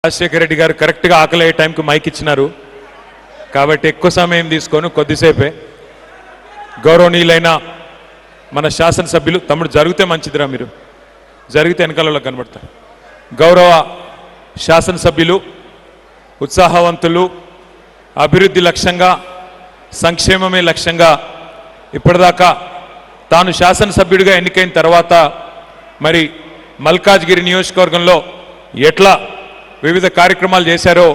రాజశేఖర రెడ్డి గారు కరెక్ట్గా ఆకలి అయ్యే టైంకి మైక్ ఇచ్చినారు కాబట్టి ఎక్కువ సమయం తీసుకొని కొద్దిసేపే గౌరవనీయులైన మన శాసనసభ్యులు తమ్ముడు జరిగితే మంచిదిరా మీరు జరిగితే వెనకాలలో కనబడతారు గౌరవ శాసనసభ్యులు ఉత్సాహవంతులు అభివృద్ధి లక్ష్యంగా సంక్షేమమే లక్ష్యంగా ఇప్పటిదాకా తాను శాసనసభ్యుడిగా ఎన్నికైన తర్వాత మరి మల్కాజ్గిరి నియోజకవర్గంలో ఎట్లా వివిధ కార్యక్రమాలు చేశారో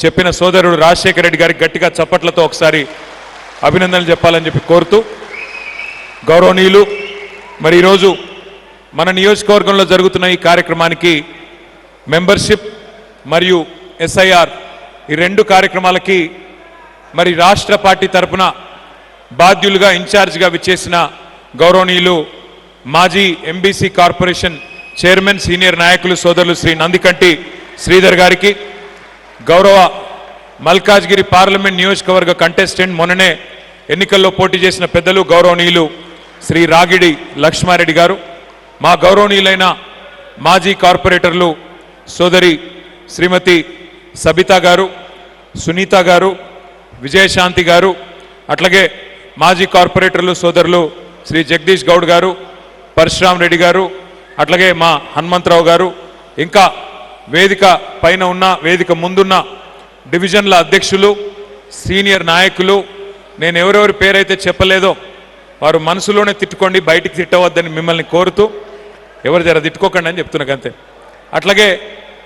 చెప్పిన సోదరుడు రాజశేఖర రెడ్డి గారికి గట్టిగా చప్పట్లతో ఒకసారి అభినందనలు చెప్పాలని చెప్పి కోరుతూ గౌరవనీయులు మరి ఈరోజు మన నియోజకవర్గంలో జరుగుతున్న ఈ కార్యక్రమానికి మెంబర్షిప్ మరియు ఎస్ఐఆర్ ఈ రెండు కార్యక్రమాలకి మరి రాష్ట్ర పార్టీ తరపున బాధ్యులుగా ఇన్ఛార్జిగా విచ్చేసిన గౌరవనీయులు మాజీ ఎంబీసీ కార్పొరేషన్ చైర్మన్ సీనియర్ నాయకులు సోదరులు శ్రీ నందికంటి శ్రీధర్ గారికి గౌరవ మల్కాజ్గిరి పార్లమెంట్ నియోజకవర్గ కంటెస్టెంట్ మొన్ననే ఎన్నికల్లో పోటీ చేసిన పెద్దలు గౌరవనీయులు శ్రీ రాగిడి లక్ష్మారెడ్డి గారు మా గౌరవనీయులైన మాజీ కార్పొరేటర్లు సోదరి శ్రీమతి సబితా గారు సునీత గారు విజయశాంతి గారు అట్లాగే మాజీ కార్పొరేటర్లు సోదరులు శ్రీ జగదీష్ గౌడ్ గారు పరశురామ్ రెడ్డి గారు అట్లాగే మా హనుమంతరావు గారు ఇంకా వేదిక పైన ఉన్న వేదిక ముందున్న డివిజన్ల అధ్యక్షులు సీనియర్ నాయకులు నేను ఎవరెవరి పేరైతే చెప్పలేదో వారు మనసులోనే తిట్టుకోండి బయటికి తిట్టవద్దని మిమ్మల్ని కోరుతూ ఎవరు జర తిట్టుకోకండి అని చెప్తున్నా అంతే అట్లాగే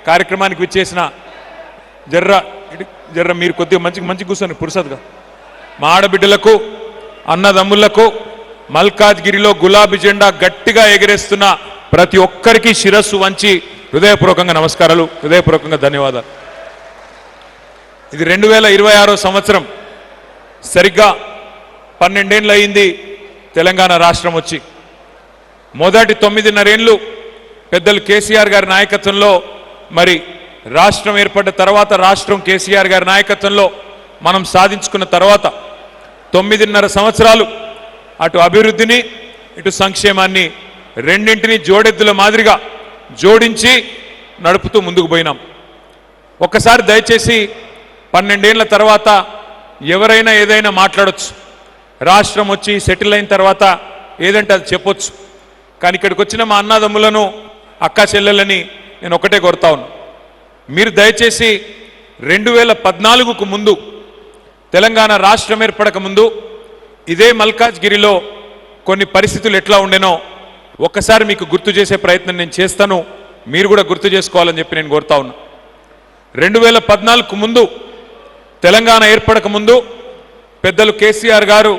కార్యక్రమానికి విచ్చేసిన జర్ర మీరు కొద్దిగా మంచి కూర్చొని పురుసద్గా మా ఆడబిడ్డలకు అన్నదమ్ములకు మల్కాజ్గిరిలో గులాబీ జెండా గట్టిగా ఎగిరేస్తున్న ప్రతి ఒక్కరికి శిరస్సు వంచి హృదయపూర్వకంగా నమస్కారాలు హృదయపూర్వకంగా ధన్యవాదాలు ఇది 2026 సంవత్సరం సరిగ్గా 12 ఏళ్ళు అయింది తెలంగాణ రాష్ట్రం వచ్చి మొదటి 9.5 ఏళ్ళు పెద్దలు కేసీఆర్ గారి నాయకత్వంలో మరి రాష్ట్రం ఏర్పడ్డ తర్వాత రాష్ట్రం కేసీఆర్ గారి నాయకత్వంలో మనం సాధించుకున్న తర్వాత 9.5 సంవత్సరాలు అటు అభివృద్ధిని ఇటు సంక్షేమాన్ని రెండింటినీ జోడెద్దుల మాదిరిగా జోడించి నడుపుతూ ముందుకు పోయినాం ఒక్కసారి దయచేసి 12 ఏళ్ల తర్వాత ఎవరైనా ఏదైనా మాట్లాడొచ్చు రాష్ట్రం వచ్చి సెటిల్ అయిన తర్వాత ఏదంటే అది చెప్పొచ్చు కానీ ఇక్కడికి వచ్చిన మా అన్నదమ్ములను అక్క చెల్లెలని నేను ఒకటే కోరుతా ఉన్నా మీరు దయచేసి 2014కు ముందు తెలంగాణ రాష్ట్రం ఏర్పడక ముందు ఇదే మల్కాజ్గిరిలో కొన్ని పరిస్థితులు ఎట్లా ఉండేనో ఒక్కసారి మీకు గుర్తు చేసే ప్రయత్నం నేను చేస్తాను మీరు కూడా గుర్తు చేసుకోవాలని చెప్పి నేను కోరుతా ఉన్నా 2014కు ముందు తెలంగాణ ఏర్పడక ముందు పెద్దలు కేసీఆర్ గారు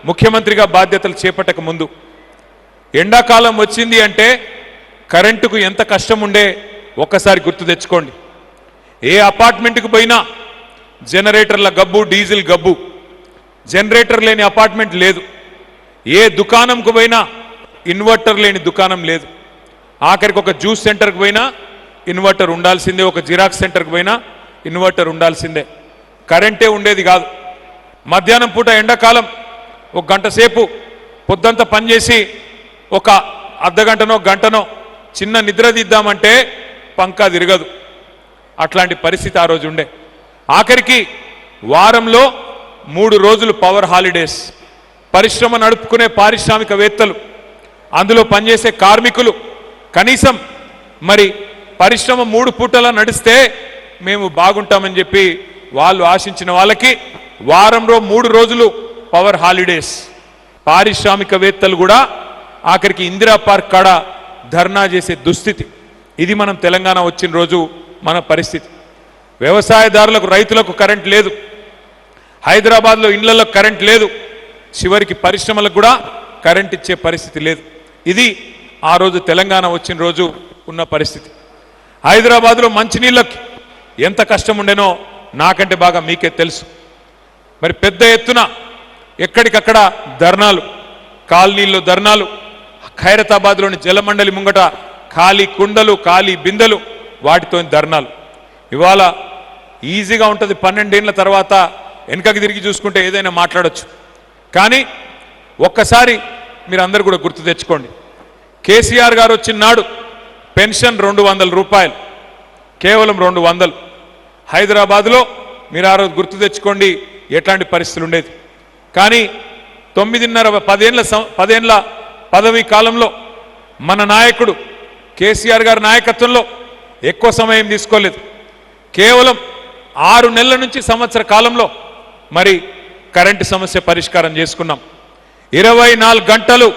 ముఖ్యమంత్రిగా బాధ్యతలు చేపట్టక ముందు ఎండాకాలం వచ్చింది అంటే కరెంటుకు ఎంత కష్టం ఉండే ఒక్కసారి గుర్తు తెచ్చుకోండి ఏ అపార్ట్మెంట్కి పోయినా జనరేటర్ల గబ్బు డీజిల్ గబ్బు జనరేటర్ లేని అపార్ట్మెంట్ లేదు ఏ దుకాణంకు పోయినా ఇన్వర్టర్ లేని దుకాణం లేదు ఆఖరికి ఒక జ్యూస్ సెంటర్కి పోయినా ఇన్వర్టర్ ఉండాల్సిందే ఒక జిరాక్స్ సెంటర్కి పోయినా ఇన్వర్టర్ ఉండాల్సిందే కరెంటే ఉండేది కాదు మధ్యాహ్నం పూట ఎండాకాలం ఒక గంట సేపు పొద్దంతా పనిచేసి ఒక అర్ధగంటనో గంటనో చిన్న నిద్ర తీద్దామంటే పంకా తిరగదు అట్లాంటి పరిస్థితి ఆ రోజు ఉండే ఆఖరికి వారంలో 3 రోజులు పవర్ హాలిడేస్ పరిశ్రమ నడుపుకునే పారిశ్రామికవేత్తలు అందులో పనిచేసే కార్మికులు కనీసం మరి పరిశ్రమ 3 పూటలా నడిస్తే మేము బాగుంటామని చెప్పి వాళ్ళు ఆశించిన వాళ్ళకి వారంలో 3 రోజులు పవర్ హాలిడేస్ పారిశ్రామికవేత్తలు కూడా ఆఖరికి ఇందిరా పార్క్ కాడ ధర్నా చేసే దుస్థితి ఇది మనం తెలంగాణ వచ్చిన రోజు మన పరిస్థితి వ్యవసాయదారులకు రైతులకు కరెంట్ లేదు హైదరాబాద్లో ఇళ్లలో కరెంట్ లేదు చివరికి పరిశ్రమలకు కూడా కరెంట్ ఇచ్చే పరిస్థితి లేదు ఇది ఆ రోజు తెలంగాణ వచ్చిన రోజు ఉన్న పరిస్థితి హైదరాబాద్లో మంచినీళ్ళకి ఎంత కష్టం ఉండేనో నాకంటే బాగా మీకే తెలుసు మరి పెద్ద ఎత్తున ఎక్కడికక్కడ ధర్నాలు కాలనీల్లో ధర్నాలు ఖైరతాబాద్లోని జలమండలి ముంగట ఖాళీ కుండలు ఖాళీ బిందెలు వాటితో ధర్నాలు ఇవాళ ఈజీగా ఉంటుంది 12 ఏళ్ల తర్వాత వెనకకి తిరిగి చూసుకుంటే ఏదైనా మాట్లాడొచ్చు కానీ ఒక్కసారి మీరు అందరూ కూడా గుర్తు తెచ్చుకోండి కేసీఆర్ గారు వచ్చిన నాడు పెన్షన్ 200 రూపాయలు కేవలం 200 హైదరాబాద్లో మీరు ఆ రోజు గుర్తు తెచ్చుకోండి ఎట్లాంటి పరిస్థితులు ఉండేది. కానీ 10 ఏళ్ల పదవీ కాలంలో మన నాయకుడు కేసీఆర్ గారి నాయకత్వంలో ఎక్కువ సమయం తీసుకోలేదు. కేవలం 6 నెలల నుంచి సంవత్సర కాలంలో మరి కరెంటు సమస్య పరిష్కారం చేసుకున్నాం. 24 గంటలు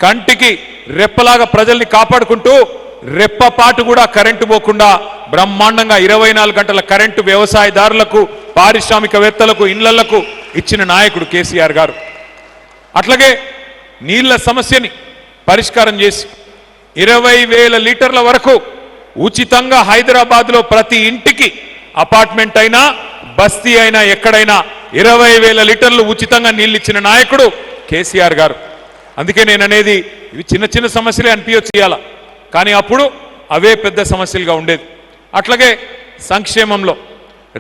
కంటికి రెప్పలాగా ప్రజల్ని కాపాడుకుంటూ రెప్పపాటు కూడా కరెంటు పోకుండా బ్రహ్మాండంగా 24 గంటల కరెంటు వ్యవసాయదారులకు, పారిశ్రామికవేత్తలకు, ఇళ్లకు ఇచ్చిన నాయకుడు కేసీఆర్ గారు. అట్లాగే నీళ్ల సమస్యని పరిష్కారం చేసి 20,000 లీటర్ల వరకు ఉచితంగా హైదరాబాద్లో ప్రతి ఇంటికి అపార్ట్మెంట్ అయినా బస్తీ అయినా ఎక్కడైనా 20,000 లీటర్లు ఉచితంగా నీళ్ళు ఇచ్చిన నాయకుడు కేసీఆర్ గారు. అందుకే నేను అనేది ఇవి చిన్న చిన్న సమస్యలే అనిపించచ్చు ఇవాళ, కానీ అప్పుడు అవే పెద్ద సమస్యలుగా ఉండేది. అట్లాగే సంక్షేమంలో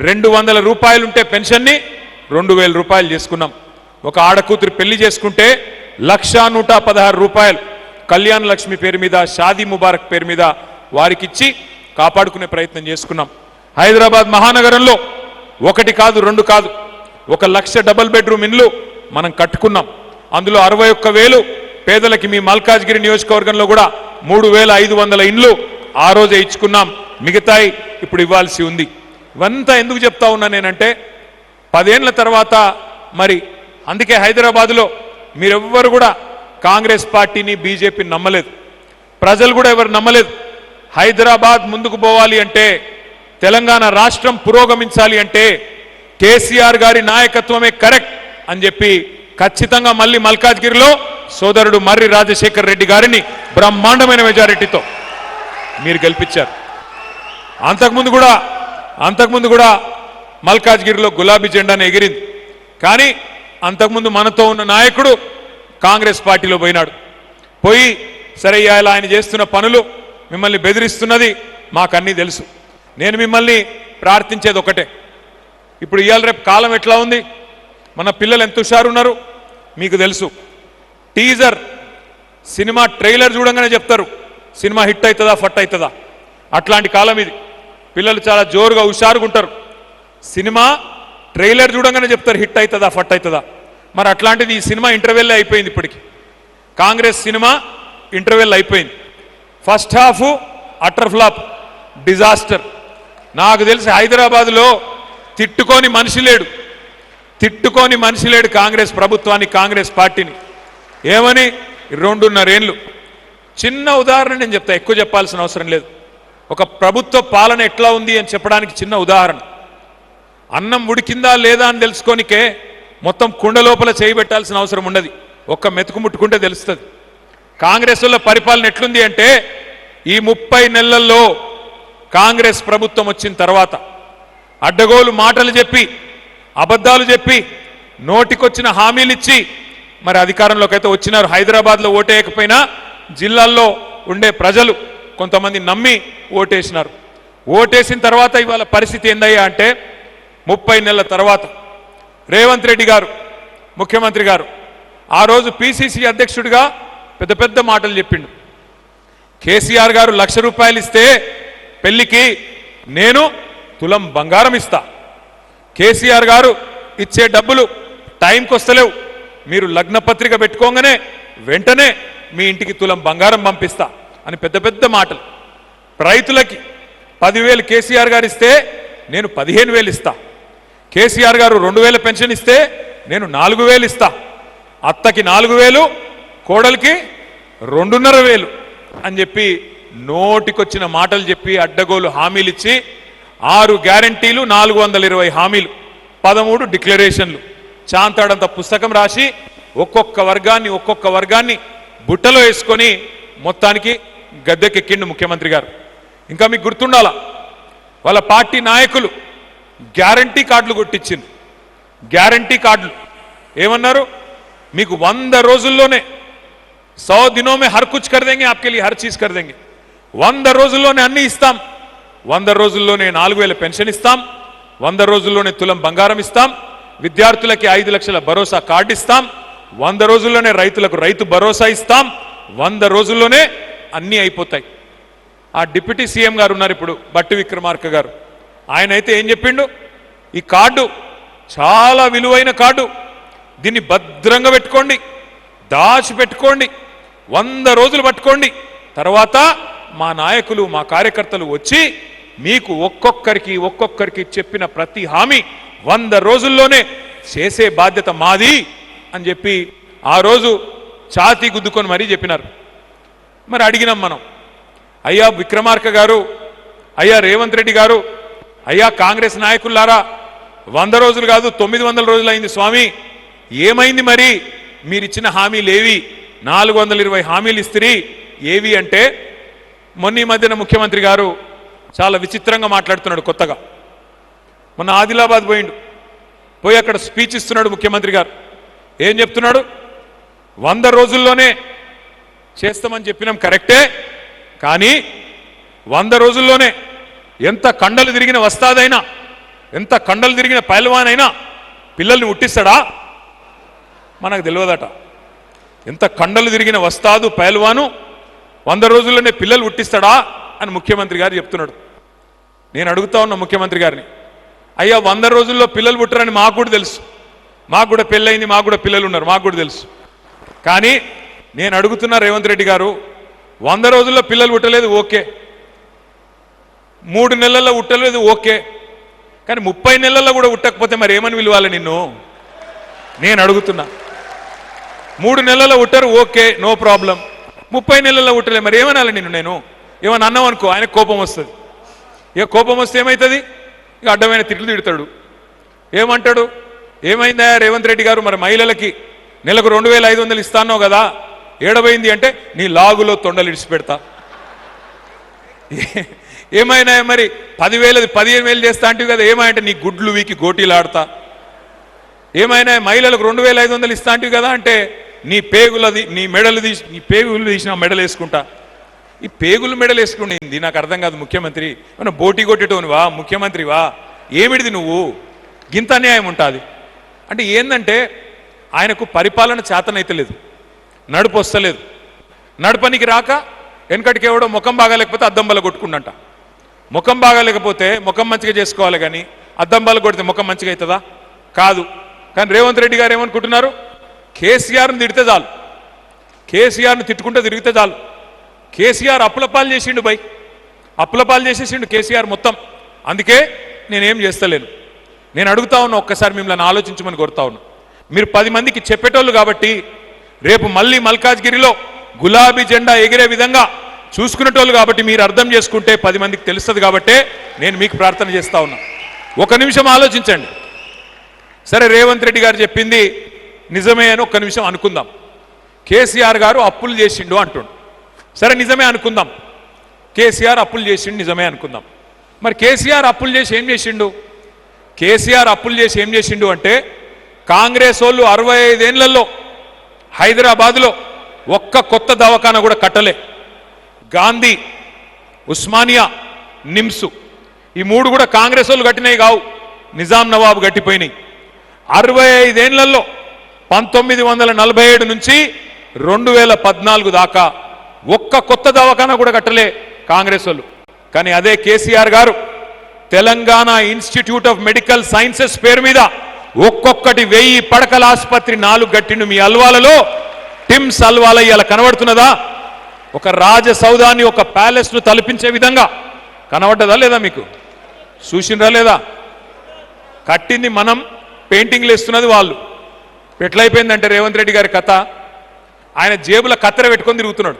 200 రూపాయలుంటే పెన్షన్ని 2,000 రూపాయలు చేసుకున్నాం. ఒక ఆడకూతురు పెళ్లి చేసుకుంటే 1,116 రూపాయలు కళ్యాణ లక్ష్మి పేరు మీద, షాదీ ముబారక్ పేరు మీద వారికిచ్చి కాపాడుకునే ప్రయత్నం చేసుకున్నాం. హైదరాబాద్ మహానగరంలో 1 కాదు 2 కాదు 1,00,000 డబుల్ బెడ్రూమ్ ఇండ్లు మనం కట్టుకున్నాం. అందులో 61,000 పేదలకి మీ మల్కాజ్గిరి నియోజకవర్గంలో కూడా 3,500 ఇండ్లు ఆ రోజే ఇచ్చుకున్నాం. మిగతాయి ఇప్పుడు ఇవ్వాల్సి ఉంది. ఇవంతా ఎందుకు చెప్తా ఉన్నా నేనంటే 10 ఏళ్ల తర్వాత మరి అందుకే హైదరాబాద్లో మీరెవ్వరు కూడా కాంగ్రెస్ పార్టీని, బీజేపీని నమ్మలేదు. ప్రజలు కూడా ఎవరు నమ్మలేదు. హైదరాబాద్ ముందుకు పోవాలి అంటే, తెలంగాణ రాష్ట్రం పురోగమించాలి అంటే కేసీఆర్ గారి నాయకత్వమే కరెక్ట్ అని చెప్పి ఖచ్చితంగా మళ్ళీ మల్కాజ్గిరిలో సోదరుడు మర్రి రాజశేఖర్ రెడ్డి గారిని బ్రహ్మాండమైన మెజారిటీతో మీరు గెలిపించారు. అంతకుముందు కూడా మల్కాజ్గిరిలో గులాబీ జెండాను ఎగిరింది. కానీ అంతకుముందు మనతో ఉన్న నాయకుడు కాంగ్రెస్ పార్టీలో పోయినాడు. పోయి సరే ఇవాళ ఆయన చేస్తున్న పనులు మిమ్మల్ని బెదిరిస్తున్నది మాకన్నీ తెలుసు. నేను మిమ్మల్ని ప్రార్థించేది ఒకటే, ఇప్పుడు ఇవాళ రేపు కాలం ఎట్లా ఉంది, మన పిల్లలు ఎంత హుషారున్నారు మీకు తెలుసు. టీజర్ సినిమా ట్రైలర్ చూడంగానే చెప్తారు సినిమా హిట్ అవుతుందా ఫట్ అవుతుందా. అట్లాంటి కాలం ఇది. పిల్లలు చాలా జోరుగా హుషారుగా ఉంటారు. సినిమా ట్రైలర్ చూడంగానే చెప్తారు హిట్ అవుతుందా ఫట్ అవుతుందా. మరి అట్లాంటిది ఈ సినిమా ఇంటర్వెల్ అయిపోయింది. ఇప్పటికి కాంగ్రెస్ సినిమా ఇంటర్వెల్ అయిపోయింది. First half utter flop, disaster. నాకు తెలిసి హైదరాబాద్లో తిట్టుకోని మనిషి లేడు కాంగ్రెస్ ప్రభుత్వాన్ని, కాంగ్రెస్ పార్టీని. ఏమని 2.5 ఏళ్ళు. చిన్న ఉదాహరణ నేను చెప్తా, ఎక్కువ చెప్పాల్సిన అవసరం లేదు. ఒక ప్రభుత్వ పాలన ఎట్లా ఉంది అని చెప్పడానికి చిన్న ఉదాహరణ. అన్నం ఉడికిందా లేదా అని తెలుసుకోనికే మొత్తం కుండ లోపల చేయబెట్టాల్సిన అవసరం ఉండదు. ఒక్క మెతుకు ముట్టుకుంటే తెలుస్తుంది. కాంగ్రెస్లో పరిపాలన ఎట్లుంది అంటే, ఈ 30 నెలల్లో కాంగ్రెస్ ప్రభుత్వం వచ్చిన తర్వాత అడ్డగోలు మాటలు చెప్పి, అబద్ధాలు చెప్పి, నోటికొచ్చిన హామీలు ఇచ్చి మరి అధికారంలోకి అయితే వచ్చినారు. హైదరాబాద్లో ఓటేయకపోయినా జిల్లాల్లో ఉండే ప్రజలు కొంతమంది నమ్మి ఓటేసినారు. ఓటేసిన తర్వాత ఇవాళ పరిస్థితి ఏందయ్యా అంటే, 30 నెలల తర్వాత రేవంత్ రెడ్డి గారు ముఖ్యమంత్రి గారు ఆ రోజు పిసిసి అధ్యక్షుడిగా పెద్ద పెద్ద మాటలు చెప్పిండు. కేసీఆర్ గారు 1,00,000 రూపాయలు ఇస్తే పెళ్లికి నేను తులం బంగారం ఇస్తా. కేసీఆర్ గారు ఇచ్చే డబ్బులు టైంకి వస్తలేవు, మీరు లగ్న పత్రిక పెట్టుకోగానే వెంటనే మీ ఇంటికి తులం బంగారం పంపిస్తా అని పెద్ద పెద్ద మాటలు. రైతులకి 10,000 కేసీఆర్ గారు ఇస్తే నేను 15,000 ఇస్తా. కేసీఆర్ గారు 2,000 పెన్షన్ ఇస్తే నేను 4,000 ఇస్తా. అత్తకి 4,000, కోడలికి 2,500 అని చెప్పి నోటికొచ్చిన మాటలు చెప్పి అడ్డగోలు హామీలు ఇచ్చి 6 గ్యారంటీలు, 420 హామీలు, 13 డిక్లరేషన్లు, చాంతాడంత పుస్తకం రాసి ఒక్కొక్క వర్గాన్ని బుట్టలో వేసుకొని మొత్తానికి గద్దెకెక్కిండు ముఖ్యమంత్రి గారు. ఇంకా మీకు గుర్తుండాలా, వాళ్ళ పార్టీ నాయకులు గ్యారంటీ కార్డులు కొట్టించింది. గ్యారంటీ కార్డులు ఏమన్నారు, మీకు 100 రోజుల్లోనే 100 दिनों में हर कुछ कर देंगे, आपके लिए हर चीज कर देंगे. 100 రోజుల్లోనే అన్ని ఇస్తాం. 100 రోజుల్లోనే 4,000 పెన్షన్ ఇస్తాం. 100 రోజుల్లోనే తులం బంగారం ఇస్తాం. విద్యార్థులకి 5 లక్షల భరోసా కార్డు ఇస్తాం. 100 రోజుల్లోనే రైతులకు రైతు భరోసా ఇస్తాం. 100 రోజుల్లోనే అన్నీ అయిపోతాయి. ఆ డిప్యూటీ సీఎం గారు ఉన్నారు ఇప్పుడు, బట్టి విక్రమార్క గారు. ఆయన అయితే ఏం చెప్పిండు, ఈ కార్డు చాలా విలువైన కార్డు, దీన్ని భద్రంగా పెట్టుకోండి, దాచిపెట్టుకోండి, 100 రోజులు పట్టుకోండి, తర్వాత మా నాయకులు మా కార్యకర్తలు వచ్చి మీకు ఒక్కొక్కరికి చెప్పిన ప్రతి హామీ 100 రోజుల్లోనే చేసే బాధ్యత మాది అని చెప్పి ఆ రోజు ఛాతీ గుద్దుకొని మరీ చెప్పినారు. మరి అడిగినాం మనం, అయ్యా విక్రమార్క గారు, అయ్యా రేవంత్ రెడ్డి గారు, అయ్యా కాంగ్రెస్ నాయకులారా, 100 రోజులు కాదు 900 రోజులు అయింది స్వామి, ఏమైంది మరి మీరిచ్చిన హామీలేవి, 420 హామీలు ఇస్తిరి ఏవి అంటే, మొన్న ఈ మధ్యన ముఖ్యమంత్రి గారు చాలా విచిత్రంగా మాట్లాడుతున్నాడు. కొత్తగా మొన్న ఆదిలాబాద్ పోయి అక్కడ స్పీచ్ ఇస్తున్నాడు ముఖ్యమంత్రి గారు. ఏం చెప్తున్నాడు, 100 రోజుల్లోనే చేస్తామని చెప్పినాం కరెక్టే, కానీ 100 రోజుల్లోనే ఎంత కండలు తిరిగిన వస్తాదైనా, ఎంత కండలు తిరిగిన పైల్వానైనా పిల్లల్ని ఉట్టిస్తాడా? మనకు తెలియదట. ఎంత కండలు తిరిగిన వస్తాదు పైల్వాను 100 రోజుల్లోనే పిల్లలు ఉట్టిస్తాడా అని ముఖ్యమంత్రి గారు చెప్తున్నాడు. నేను అడుగుతా ఉన్నా ముఖ్యమంత్రి గారిని, అయ్యా 100 రోజుల్లో పిల్లలు పుట్టరని మాకు కూడా తెలుసు, మాకు కూడా పెళ్ళయింది, మాకు కూడా పిల్లలు ఉన్నారు, మాకు కూడా తెలుసు. కానీ నేను అడుగుతున్నా రేవంత్ రెడ్డి గారు, 100 రోజుల్లో పిల్లలు పుట్టలేదు ఓకే, 3 నెలల్లో పుట్టలేదు ఓకే, కానీ 30 నెలల్లో కూడా పుట్టకపోతే మరి ఏమని విలువాలి నిన్ను? నేను అడుగుతున్నా. 3 నెలల్లో పుట్టారు ఓకే, నో ప్రాబ్లం, 30 నెలల్లో పుట్టలే మరి ఏమనాలి నిన్ను? నేను ఏమని అన్నాం అనుకో, ఆయన కోపం వస్తుంది. కోపం వస్తే ఏమవుతుంది? ఇక అడ్డమైన తిట్లు తిడతాడు. ఏమంటాడు, ఏమైందా రేవంత్ రెడ్డి గారు, మరి మహిళలకి నెలకు 2500 ఇస్తానో కదా, ఏడబోయింది అంటే నీ లాగులో తొండలు ఇడిచిపెడతా. ఏమైనా మరి 10,000 15,000 చేస్తా అంటివి కదా, ఏమంటే నీ గుడ్లు వీకి గోటీలాడతా. ఏమైనా మహిళలకు 2500 ఇస్తా అంటివి కదా అంటే నీ పేగులది, నీ మెడలు తీసి, నీ పేగులు తీసిన మెడలు వేసుకుంటా. ఈ పేగులు మెడలు వేసుకునేది నాకు అర్థం కాదు. ముఖ్యమంత్రి మనం బోటి కొట్టేటోనివా, ముఖ్యమంత్రివా, ఏమిడిది నువ్వు? గింత అన్యాయం ఉంటుంది అంటే ఏందంటే, ఆయనకు పరిపాలన చేతనైతలేదు, నడుపు వస్తలేదు. నడపనికి రాక వెనకటికి ఎవడో ముఖం బాగాలేకపోతే అద్దం బల్ల కొట్టుకుండంట. ముఖం బాగాలేకపోతే ముఖం మంచిగా చేసుకోవాలి, కానీ అద్దం బల్ల కొడితే ముఖం మంచిగా అవుతుందా? కాదు. కానీ రేవంత్ రెడ్డి గారు ఏమనుకుంటున్నారు, కేసీఆర్ని తిడితే చాలు, కేసీఆర్ని తిట్టుకుంటే తిరిగితే చాలు. కేసీఆర్ అప్పులపాలు చేసిండు, అప్పులపాలు చేసేసిండు కేసీఆర్ మొత్తం. అందుకే నేనేం చేస్తలేను. నేను అడుగుతా ఉన్నా, ఒక్కసారి మిమ్మల్ని ఆలోచించమని కోరుతా ఉన్నా. మీరు 10 మందికి చెప్పేటోళ్ళు కాబట్టి రేపు మళ్ళీ మల్కాజ్గిరిలో గులాబీ జెండా ఎగిరే విధంగా చూసుకునేటోళ్ళు కాబట్టి మీరు అర్థం చేసుకుంటే 10 మందికి తెలుస్తుంది కాబట్టే నేను మీకు ప్రార్థన చేస్తా ఉన్నా. 1 నిమిషం ఆలోచించండి. సరే రేవంత్ రెడ్డి గారు చెప్పింది నిజమే అని 1 నిమిషం అనుకుందాం. కేసీఆర్ గారు అప్పులు చేసిండు అంటుండు. సరే నిజమే అనుకుందాం, కేసీఆర్ అప్పులు చేసిండు నిజమే అనుకుందాం. మరి కేసీఆర్ అప్పులు చేసి ఏం చేసిండు? కేసీఆర్ అప్పులు చేసి ఏం చేసిండు అంటే, కాంగ్రెస్ వాళ్ళు 65 ఏళ్లలో హైదరాబాద్లో ఒక్క కొత్త దవాఖానా కూడా కట్టలే. గాంధీ, ఉస్మానియా, నిమ్స్ ఈ 3 కూడా కాంగ్రెస్ వాళ్ళు కట్టినవి కావు, నిజాం నవాబు కట్టిపోయినాయి. 65 ఏళ్లలో 1947 నుంచి 2014 దాకా ఒక్క కొత్త దవాఖానా కూడా కట్టలే కాంగ్రెస్ వాళ్ళు. కానీ అదే కేసీఆర్ గారు Telangana institute of medical sciences పేరు మీద ఒక్కొక్కటి 1000 పడకల ఆసుపత్రి 4 గట్టిండు. మీ అల్వాలలో టిమ్స్ అల్వాల ఇవాళ కనబడుతున్నదా? ఒక రాజసౌధాన్ని, ఒక ప్యాలెస్ ను తలపించే విధంగా కనబడ్డదా లేదా? మీకు చూసిండ్రా లేదా? కట్టింది మనం, పెయింటింగ్లు వేస్తున్నది వాళ్ళు. ఎట్లయిపోయిందంటే రేవంత్ రెడ్డి గారి కథ, ఆయన జేబుల కత్తెర పెట్టుకొని తిరుగుతున్నాడు.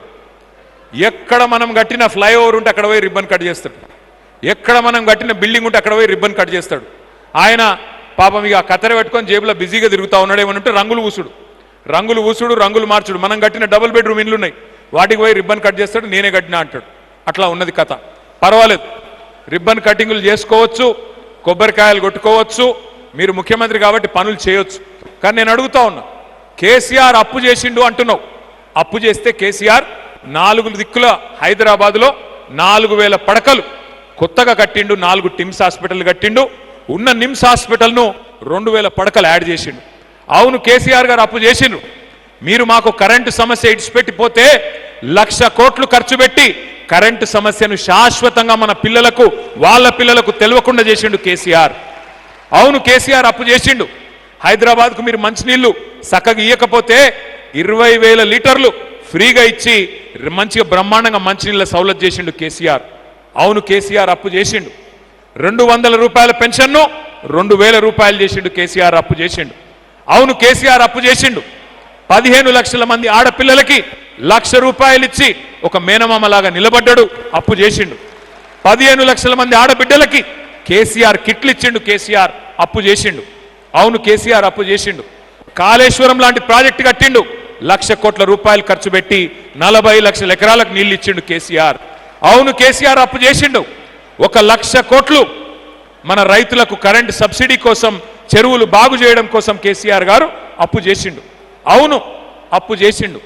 ఎక్కడ మనం కట్టిన ఫ్లైఓవర్ ఉంటే అక్కడ పోయి రిబ్బన్ కట్ చేస్తాడు, ఎక్కడ మనం కట్టిన బిల్డింగ్ ఉంటే అక్కడ పోయి రిబ్బన్ కట్ చేస్తాడు. ఆయన పాపం ఇక కత్తెర పెట్టుకొని జేబులో బిజీగా తిరుగుతూ ఉన్నాడు. ఏమనంటే రంగులు ఊసుడు, రంగులు మార్చుడు. మనం కట్టిన డబుల్ బెడ్రూమ్ ఇండ్లు ఉన్నాయి, వాటికి పోయి రిబ్బన్ కట్ చేస్తాడు, నేనే కట్టినా అంటాడు. అట్లా ఉన్నది కథ. పర్వాలేదు, రిబ్బన్ కటింగులు చేసుకోవచ్చు, కొబ్బరికాయలు కొట్టుకోవచ్చు, మీరు ముఖ్యమంత్రి కాబట్టి పనులు చేయొచ్చు. కానీ నేను అడుగుతా ఉన్నా, కేసీఆర్ అప్పు చేసిండు అంటున్నావు. అప్పు చేస్తే కేసీఆర్ 4 దిక్కుల హైదరాబాద్లో 4000 పడకలు కొత్తగా కట్టిండు, 4 టిమ్స్ హాస్పిటల్ కట్టిండు. ఉన్న నిమ్స్ హాస్పిటల్ను 2000 పడకలు యాడ్ చేసిండు. అవును, కేసీఆర్ గారు అప్పు చేసిండ్రు. మీరు మాకు కరెంటు సమస్య ఇడిచిపెట్టిపోతే 1,00,000 కోట్లు ఖర్చు పెట్టి కరెంటు సమస్యను శాశ్వతంగా మన పిల్లలకు వాళ్ళ పిల్లలకు తెలియకుండా చేసిండు కేసీఆర్. అవును, కేసీఆర్ అప్పు చేసిండు. హైదరాబాద్కు మీరు మంచినీళ్లు చక్కగా ఇయ్యకపోతే 20,000 లీటర్లు ఫ్రీగా ఇచ్చి మంచిగా బ్రహ్మాండంగా మంచినీళ్ళ సౌలభ్యం చేసిండు కేసీఆర్. అవును, కేసీఆర్ అప్పు చేసిండు. 200 రూపాయల పెన్షన్ను 2,000 రూపాయలు చేసిండు కేసీఆర్ అప్పు చేసిండు. అవును, కేసీఆర్ అప్పు చేసిండు. 15 లక్షల మంది ఆడపిల్లలకి 1,00,000 రూపాయలు ఇచ్చి ఒక మేనమామలాగా నిలబడ్డాడు, అప్పు చేసిండు. 15 లక్షల మంది ఆడబిడ్డలకి కేసీఆర్ కిట్లు ఇచ్చిండు, కేసీఆర్ అప్పు చేసిండు. అవును, కేసీఆర్ అప్పు చేసిండు. కాళేశ్వరం లాంటి ప్రాజెక్టు కట్టిండు, 1,00,000 కోట్ల రూపాయలు ఖర్చు పెట్టి 40 లక్షల ఎకరాలకు నీళ్లు ఇచ్చిండు కేసీఆర్. అవును, కేసీఆర్ అప్పు చేసిండు. 1,00,000 కోట్లు మన రైతులకు కరెంట్ సబ్సిడీ కోసం, చెరువులు బాగు చేయడం కోసం కేసీఆర్ గారు అప్పు చేసిండు. అవును, అప్పు చేసిండు.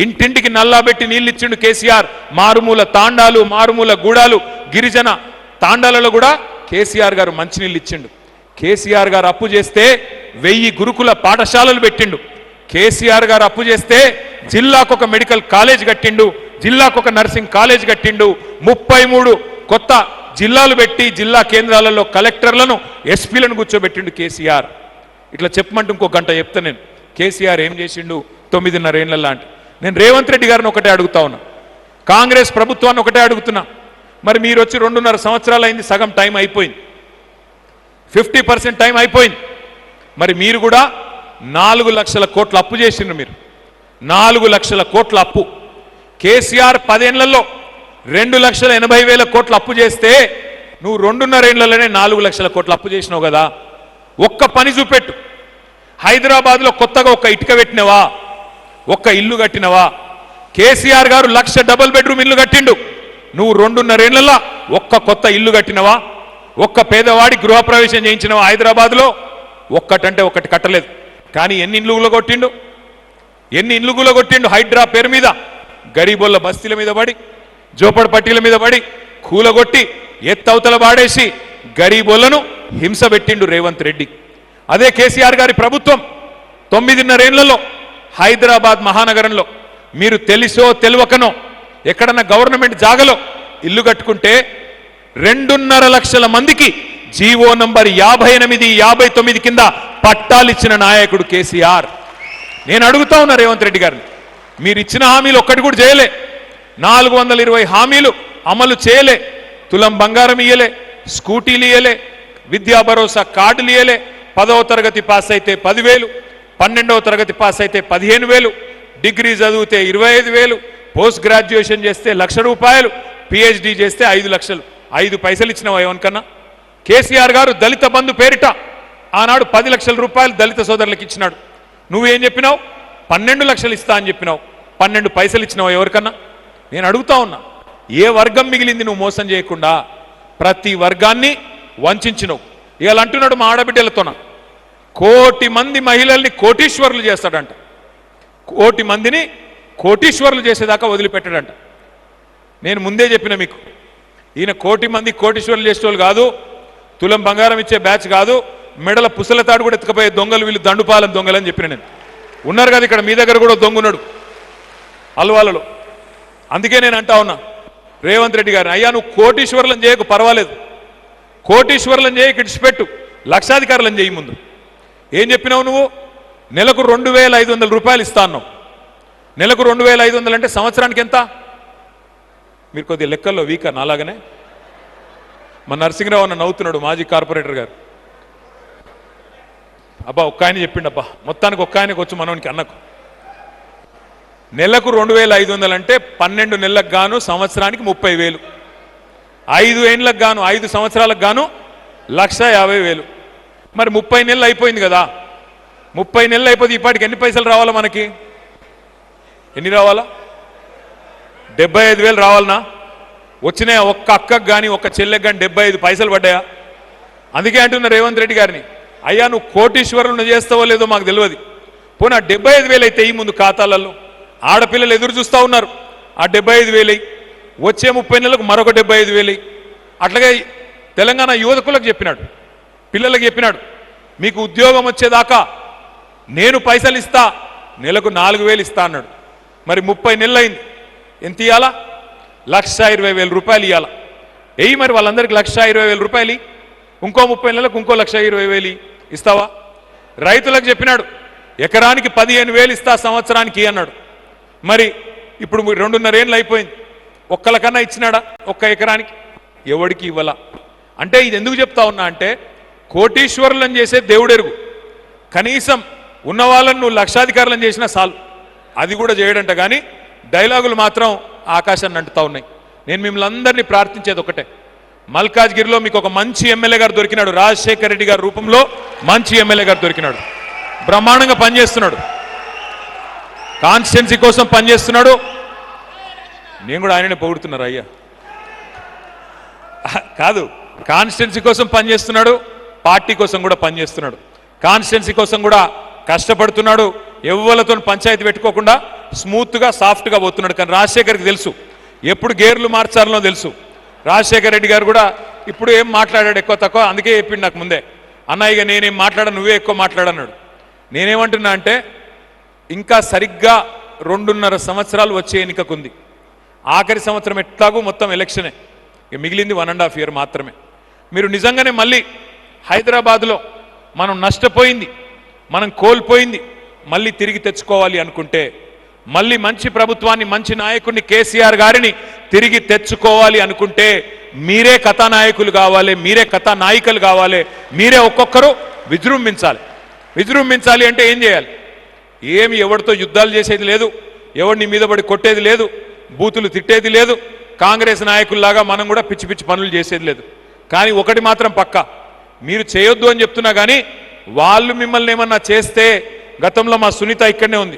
ఇంటింటికి నల్లా పెట్టి నీళ్ళు ఇచ్చిండు కేసీఆర్. మారుమూల తాండాలు, మారుమూల గూడాలు, గిరిజన తాండాలలో కూడా కేసీఆర్ గారు మంచినీళ్ళు ఇచ్చిండు. కేసీఆర్ గారు అప్పు చేస్తే 1000 గురుకుల పాఠశాలలు పెట్టిండు. కేసీఆర్ గారు అప్పు చేస్తే జిల్లాకు ఒక మెడికల్ కాలేజ్ కట్టిండు, జిల్లాకు ఒక నర్సింగ్ కాలేజ్ కట్టిండు. 33 కొత్త జిల్లాలు పెట్టి జిల్లా కేంద్రాలలో కలెక్టర్లను, ఎస్పీలను కూర్చోబెట్టిండు కేసీఆర్. ఇట్లా చెప్పమంటే ఇంకో గంట చెప్తా నేను కేసీఆర్ ఏం చేసిండు 9.5 ఏళ్ల లాంటి. నేను రేవంత్ రెడ్డి గారిని ఒకటే అడుగుతా ఉన్నా, కాంగ్రెస్ ప్రభుత్వాన్ని ఒకటే అడుగుతున్నా. మరి మీరు వచ్చి 2.5 సంవత్సరాలు అయింది, సగం టైం అయిపోయింది, 50% టైం అయిపోయింది. మరి మీరు కూడా 4 లక్షల కోట్ల అప్పు చేసిండ్రు. మీరు 4 లక్షల కోట్ల అప్పు. కేసీఆర్ 10 ఏళ్లలో 2,80,000 కోట్ల అప్పు చేస్తే నువ్వు 2.5 ఏళ్లలోనే 4 లక్షల కోట్ల అప్పు చేసినావు కదా. ఒక్క పని చూపెట్టు. హైదరాబాద్లో కొత్తగా ఒక్క ఇటుక పెట్టినవా? ఒక్క ఇల్లు కట్టినవా? కేసీఆర్ గారు 1,00,000 డబుల్ బెడ్రూమ్ ఇల్లు కట్టిండు. నువ్వు 2.5 ఏళ్లలో ఒక్క కొత్త ఇల్లు కట్టినవా? ఒక్క పేదవాడి గృహప్రవేశం చేయించినవా హైదరాబాద్లో? ఒక్కటంటే ఒక్కటి కట్టలేదు. కానీ ఎన్ని ఇండ్లు కూలగొట్టిండు, ఎన్ని ఇండ్లు కూలగొట్టిండు హైడ్రా పేరు మీద. గరీబోళ్ళ బస్తీల మీద పడి, జోపడ పట్టీల మీద పడి కూలగొట్టి ఎత్తవతల వాడేసి గరీబోళ్లను హింస పెట్టిండు రేవంత్ రెడ్డి. అదే కేసీఆర్ గారి ప్రభుత్వం 9.5 ఏళ్లలో హైదరాబాద్ మహానగరంలో మీరు తెలిసో తెలియకనో ఎక్కడన్నా గవర్నమెంట్ జాగలో ఇల్లు కట్టుకుంటే 2.5 లక్షల మందికి జీవో నంబర్ 58, 59 కింద పట్టాలిచ్చిన నాయకుడు కేసీఆర్. నేను అడుగుతా ఉన్నా రేవంత్ రెడ్డి గారిని, మీరు ఇచ్చిన హామీలు ఒక్కటి కూడా చేయలే. 420 హామీలు అమలు చేయలే. తులం బంగారం ఇయ్యలే, స్కూటీలు ఇయ్యలే, విద్యా భరోసా కార్డులు ఇయ్యలే. 10వ తరగతి పాస్ అయితే 10,000, 12వ తరగతి పాస్ అయితే 15,000, డిగ్రీ చదివితే 25,000, పోస్ట్ గ్రాడ్యుయేషన్ చేస్తే 1,00,000 రూపాయలు, పిహెచ్డి చేస్తే 5 లక్షలు. 5 పైసలు ఇచ్చినావా ఎవరికన్నా? కేసీఆర్ గారు దళిత బంధు పేరిట ఆనాడు 10 లక్షల రూపాయలు దళిత సోదరులకు ఇచ్చినాడు. నువ్వేం చెప్పినావు? 12 లక్షలు ఇస్తా అని చెప్పినావు. 12 పైసలు ఇచ్చినావు ఎవరికన్నా? నేను అడుగుతా ఉన్నా, ఏ వర్గం మిగిలింది నువ్వు మోసం చేయకుండా? ప్రతి వర్గాన్ని వంచినావు. ఇవాళ అంటున్నాడు మా ఆడబిడ్డలతోన 1 కోటి మంది మహిళల్ని కోటీశ్వరులు చేస్తాడంట. 1 కోటి మందిని కోటీశ్వరులు చేసేదాకా వదిలిపెట్టాడంట. నేను ముందే చెప్పిన మీకు, ఈయన 1 కోటి మంది కోటీశ్వరులు చేసేవాళ్ళు కాదు, తులం బంగారం ఇచ్చే బ్యాచ్ కాదు, మెడల పుసల తాడు కూడా ఎత్తుకపోయే దొంగలు వీళ్ళు, దండుపాలెం దొంగలు అని చెప్పిన నేను. ఉన్నారు కదా ఇక్కడ మీ దగ్గర కూడా దొంగున్నాడు అల్వాలలో. అందుకే నేను అంటా ఉన్నా రేవంత్ రెడ్డి గారిని, అయ్యా నువ్వు కోటీశ్వరులను చేయకు పర్వాలేదు, కోటీశ్వరులను చేయకు, ఇడిచిపెట్టు, లక్షాధికారులను చేయి. ముందు ఏం చెప్పినావు నువ్వు? నెలకు 2,500 రూపాయలు ఇస్తా అన్నావు. నెలకు 2,500 అంటే సంవత్సరానికి ఎంత? మీరు కొద్దిగా లెక్కల్లో వీక్ అని అలాగనే. మా నరసింహరావు అన్న నవ్వుతున్నాడు, మాజీ కార్పొరేటర్ గారు. అబ్బా ఒక్క ఆయన చెప్పిండు, అబ్బా మొత్తానికి ఒక్క ఆయనకు వచ్చు మనోనికి అన్నకు. నెలకు 2,500 అంటే 12 నెలలకు గాను సంవత్సరానికి 30,000, 5 ఏళ్ళకు గాను 5 సంవత్సరాలకు గాను 1,50,000. మరి 30 నెలలు అయిపోయింది కదా. 30 నెలలు అయిపోతే ఇప్పటికి ఎన్ని పైసలు రావాలా మనకి? ఎన్ని రావాలా? 75,000 రావాలనా? వచ్చినాయా? ఒక్క అక్కకు కానీ ఒక్క చెల్లెకి కానీ 75 పైసలు పడ్డాయా? అందుకే అంటున్నా రేవంత్ రెడ్డి గారిని, అయ్యా నువ్వు కోటీశ్వరులను చేస్తావో లేదో మాకు తెలియదు. పోనీ ఆ 75,000 అయితే ఈ ముందు ఖాతాలలో ఆడపిల్లలు ఎదురు చూస్తూ ఉన్నారు. ఆ 75,000 వచ్చే 30 నెలలకు మరొక 75,000. అట్లాగే తెలంగాణ యువకులకు చెప్పినాడు, పిల్లలకు చెప్పినాడు, మీకు ఉద్యోగం వచ్చేదాకా నేను పైసలు ఇస్తా, నెలకు 4,000 ఇస్తా అన్నాడు. మరి 30 నెలలు అయింది, ఎంత ఇవ్వాలా? 1,20,000 రూపాయలు ఇవ్వాలి. మరి వాళ్ళందరికీ 1,20,000 రూపాయలు, ఇంకో 30 నెలలకు ఇంకో 1,20,000 ఇస్తావా? రైతులకు చెప్పినాడు ఎకరానికి 15,000 ఇస్తా సంవత్సరానికి అన్నాడు. మరి ఇప్పుడు 2.5 ఏళ్ళు అయిపోయింది, ఒక్కలకన్నా ఇచ్చినాడా? ఒక్క ఎకరానికి ఎవడికి ఇవ్వాల. అంటే ఇది ఎందుకు చెప్తా ఉన్నా అంటే, కోటీశ్వరులను చేసే దేవుడెరుగు, కనీసం ఉన్న వాళ్ళని నువ్వు లక్షాధికారులను చేసినా చాలు, అది కూడా చేయడంట. కానీ డైలాగులు మాత్రం ఆకాశాన్ని అంటుతా ఉన్నాయి. నేను మిమ్మల్ని అందరినీ ప్రార్థించేది ఒకటే, మల్కాజ్గిరిలో మీకు ఒక మంచి ఎమ్మెల్యే గారు దొరికినాడు. రాజశేఖర రెడ్డి గారి రూపంలో మంచి ఎమ్మెల్యే గారు దొరికినాడు. బ్రహ్మాండంగా పనిచేస్తున్నాడు, కాన్స్టిట్యున్సీ కోసం పనిచేస్తున్నాడు. నేను కూడా ఆయననే పొగుడుతున్నారు అయ్యా, కాదు, కాన్స్టిట్యున్సీ కోసం పనిచేస్తున్నాడు, పార్టీ కోసం కూడా పనిచేస్తున్నాడు, కాన్స్టిట్యున్సీ కోసం కూడా కష్టపడుతున్నాడు. ఎవ్వలతో పంచాయతీ పెట్టుకోకుండా స్మూత్గా సాఫ్ట్గా పోతున్నాడు. కానీ రాజశేఖర్కి తెలుసు ఎప్పుడు గేర్లు మార్చాలనో తెలుసు. రాజశేఖర రెడ్డి గారు కూడా ఇప్పుడు ఏం మాట్లాడాడు ఎక్కువ తక్కువ, అందుకే చెప్పిండు నాకు ముందే, అన్న ఇక నేనేం మాట్లాడా, నువ్వే ఎక్కువ మాట్లాడన్నాడు. నేనేమంటున్నా అంటే, ఇంకా సరిగ్గా 2.5 సంవత్సరాలు వచ్చే ఎన్నికకుంది. ఆఖరి సంవత్సరం ఎట్లాగూ మొత్తం ఎలక్షనే, ఇక మిగిలింది 1.5 ఇయర్ మాత్రమే. మీరు నిజంగానే మళ్ళీ హైదరాబాద్లో మనం నష్టపోయింది, మనం కోల్పోయింది మళ్ళీ తిరిగి తెచ్చుకోవాలి అనుకుంటే, మళ్ళీ మంచి ప్రభుత్వాన్ని, మంచి నాయకుడిని, కేసీఆర్ గారిని తిరిగి తెచ్చుకోవాలి అనుకుంటే మీరే కథానాయకులు కావాలి, మీరే కథానాయికలు కావాలి, మీరే ఒక్కొక్కరు విజృంభించాలి. విజృంభించాలి అంటే ఏం చేయాలి? ఏమి ఎవరితో యుద్ధాలు చేసేది లేదు, ఎవరిని మీద పడి కొట్టేది లేదు, బూతులు తిట్టేది లేదు, కాంగ్రెస్ నాయకుల్లాగా మనం కూడా పిచ్చి పిచ్చి పనులు చేసేది లేదు. కానీ ఒకటి మాత్రం పక్కా, మీరు చేయొద్దు అని చెప్తున్నా కానీ వాళ్ళు మిమ్మల్ని ఏమన్నా చేస్తే, గతంలో మా సునీత ఇక్కడనే ఉంది,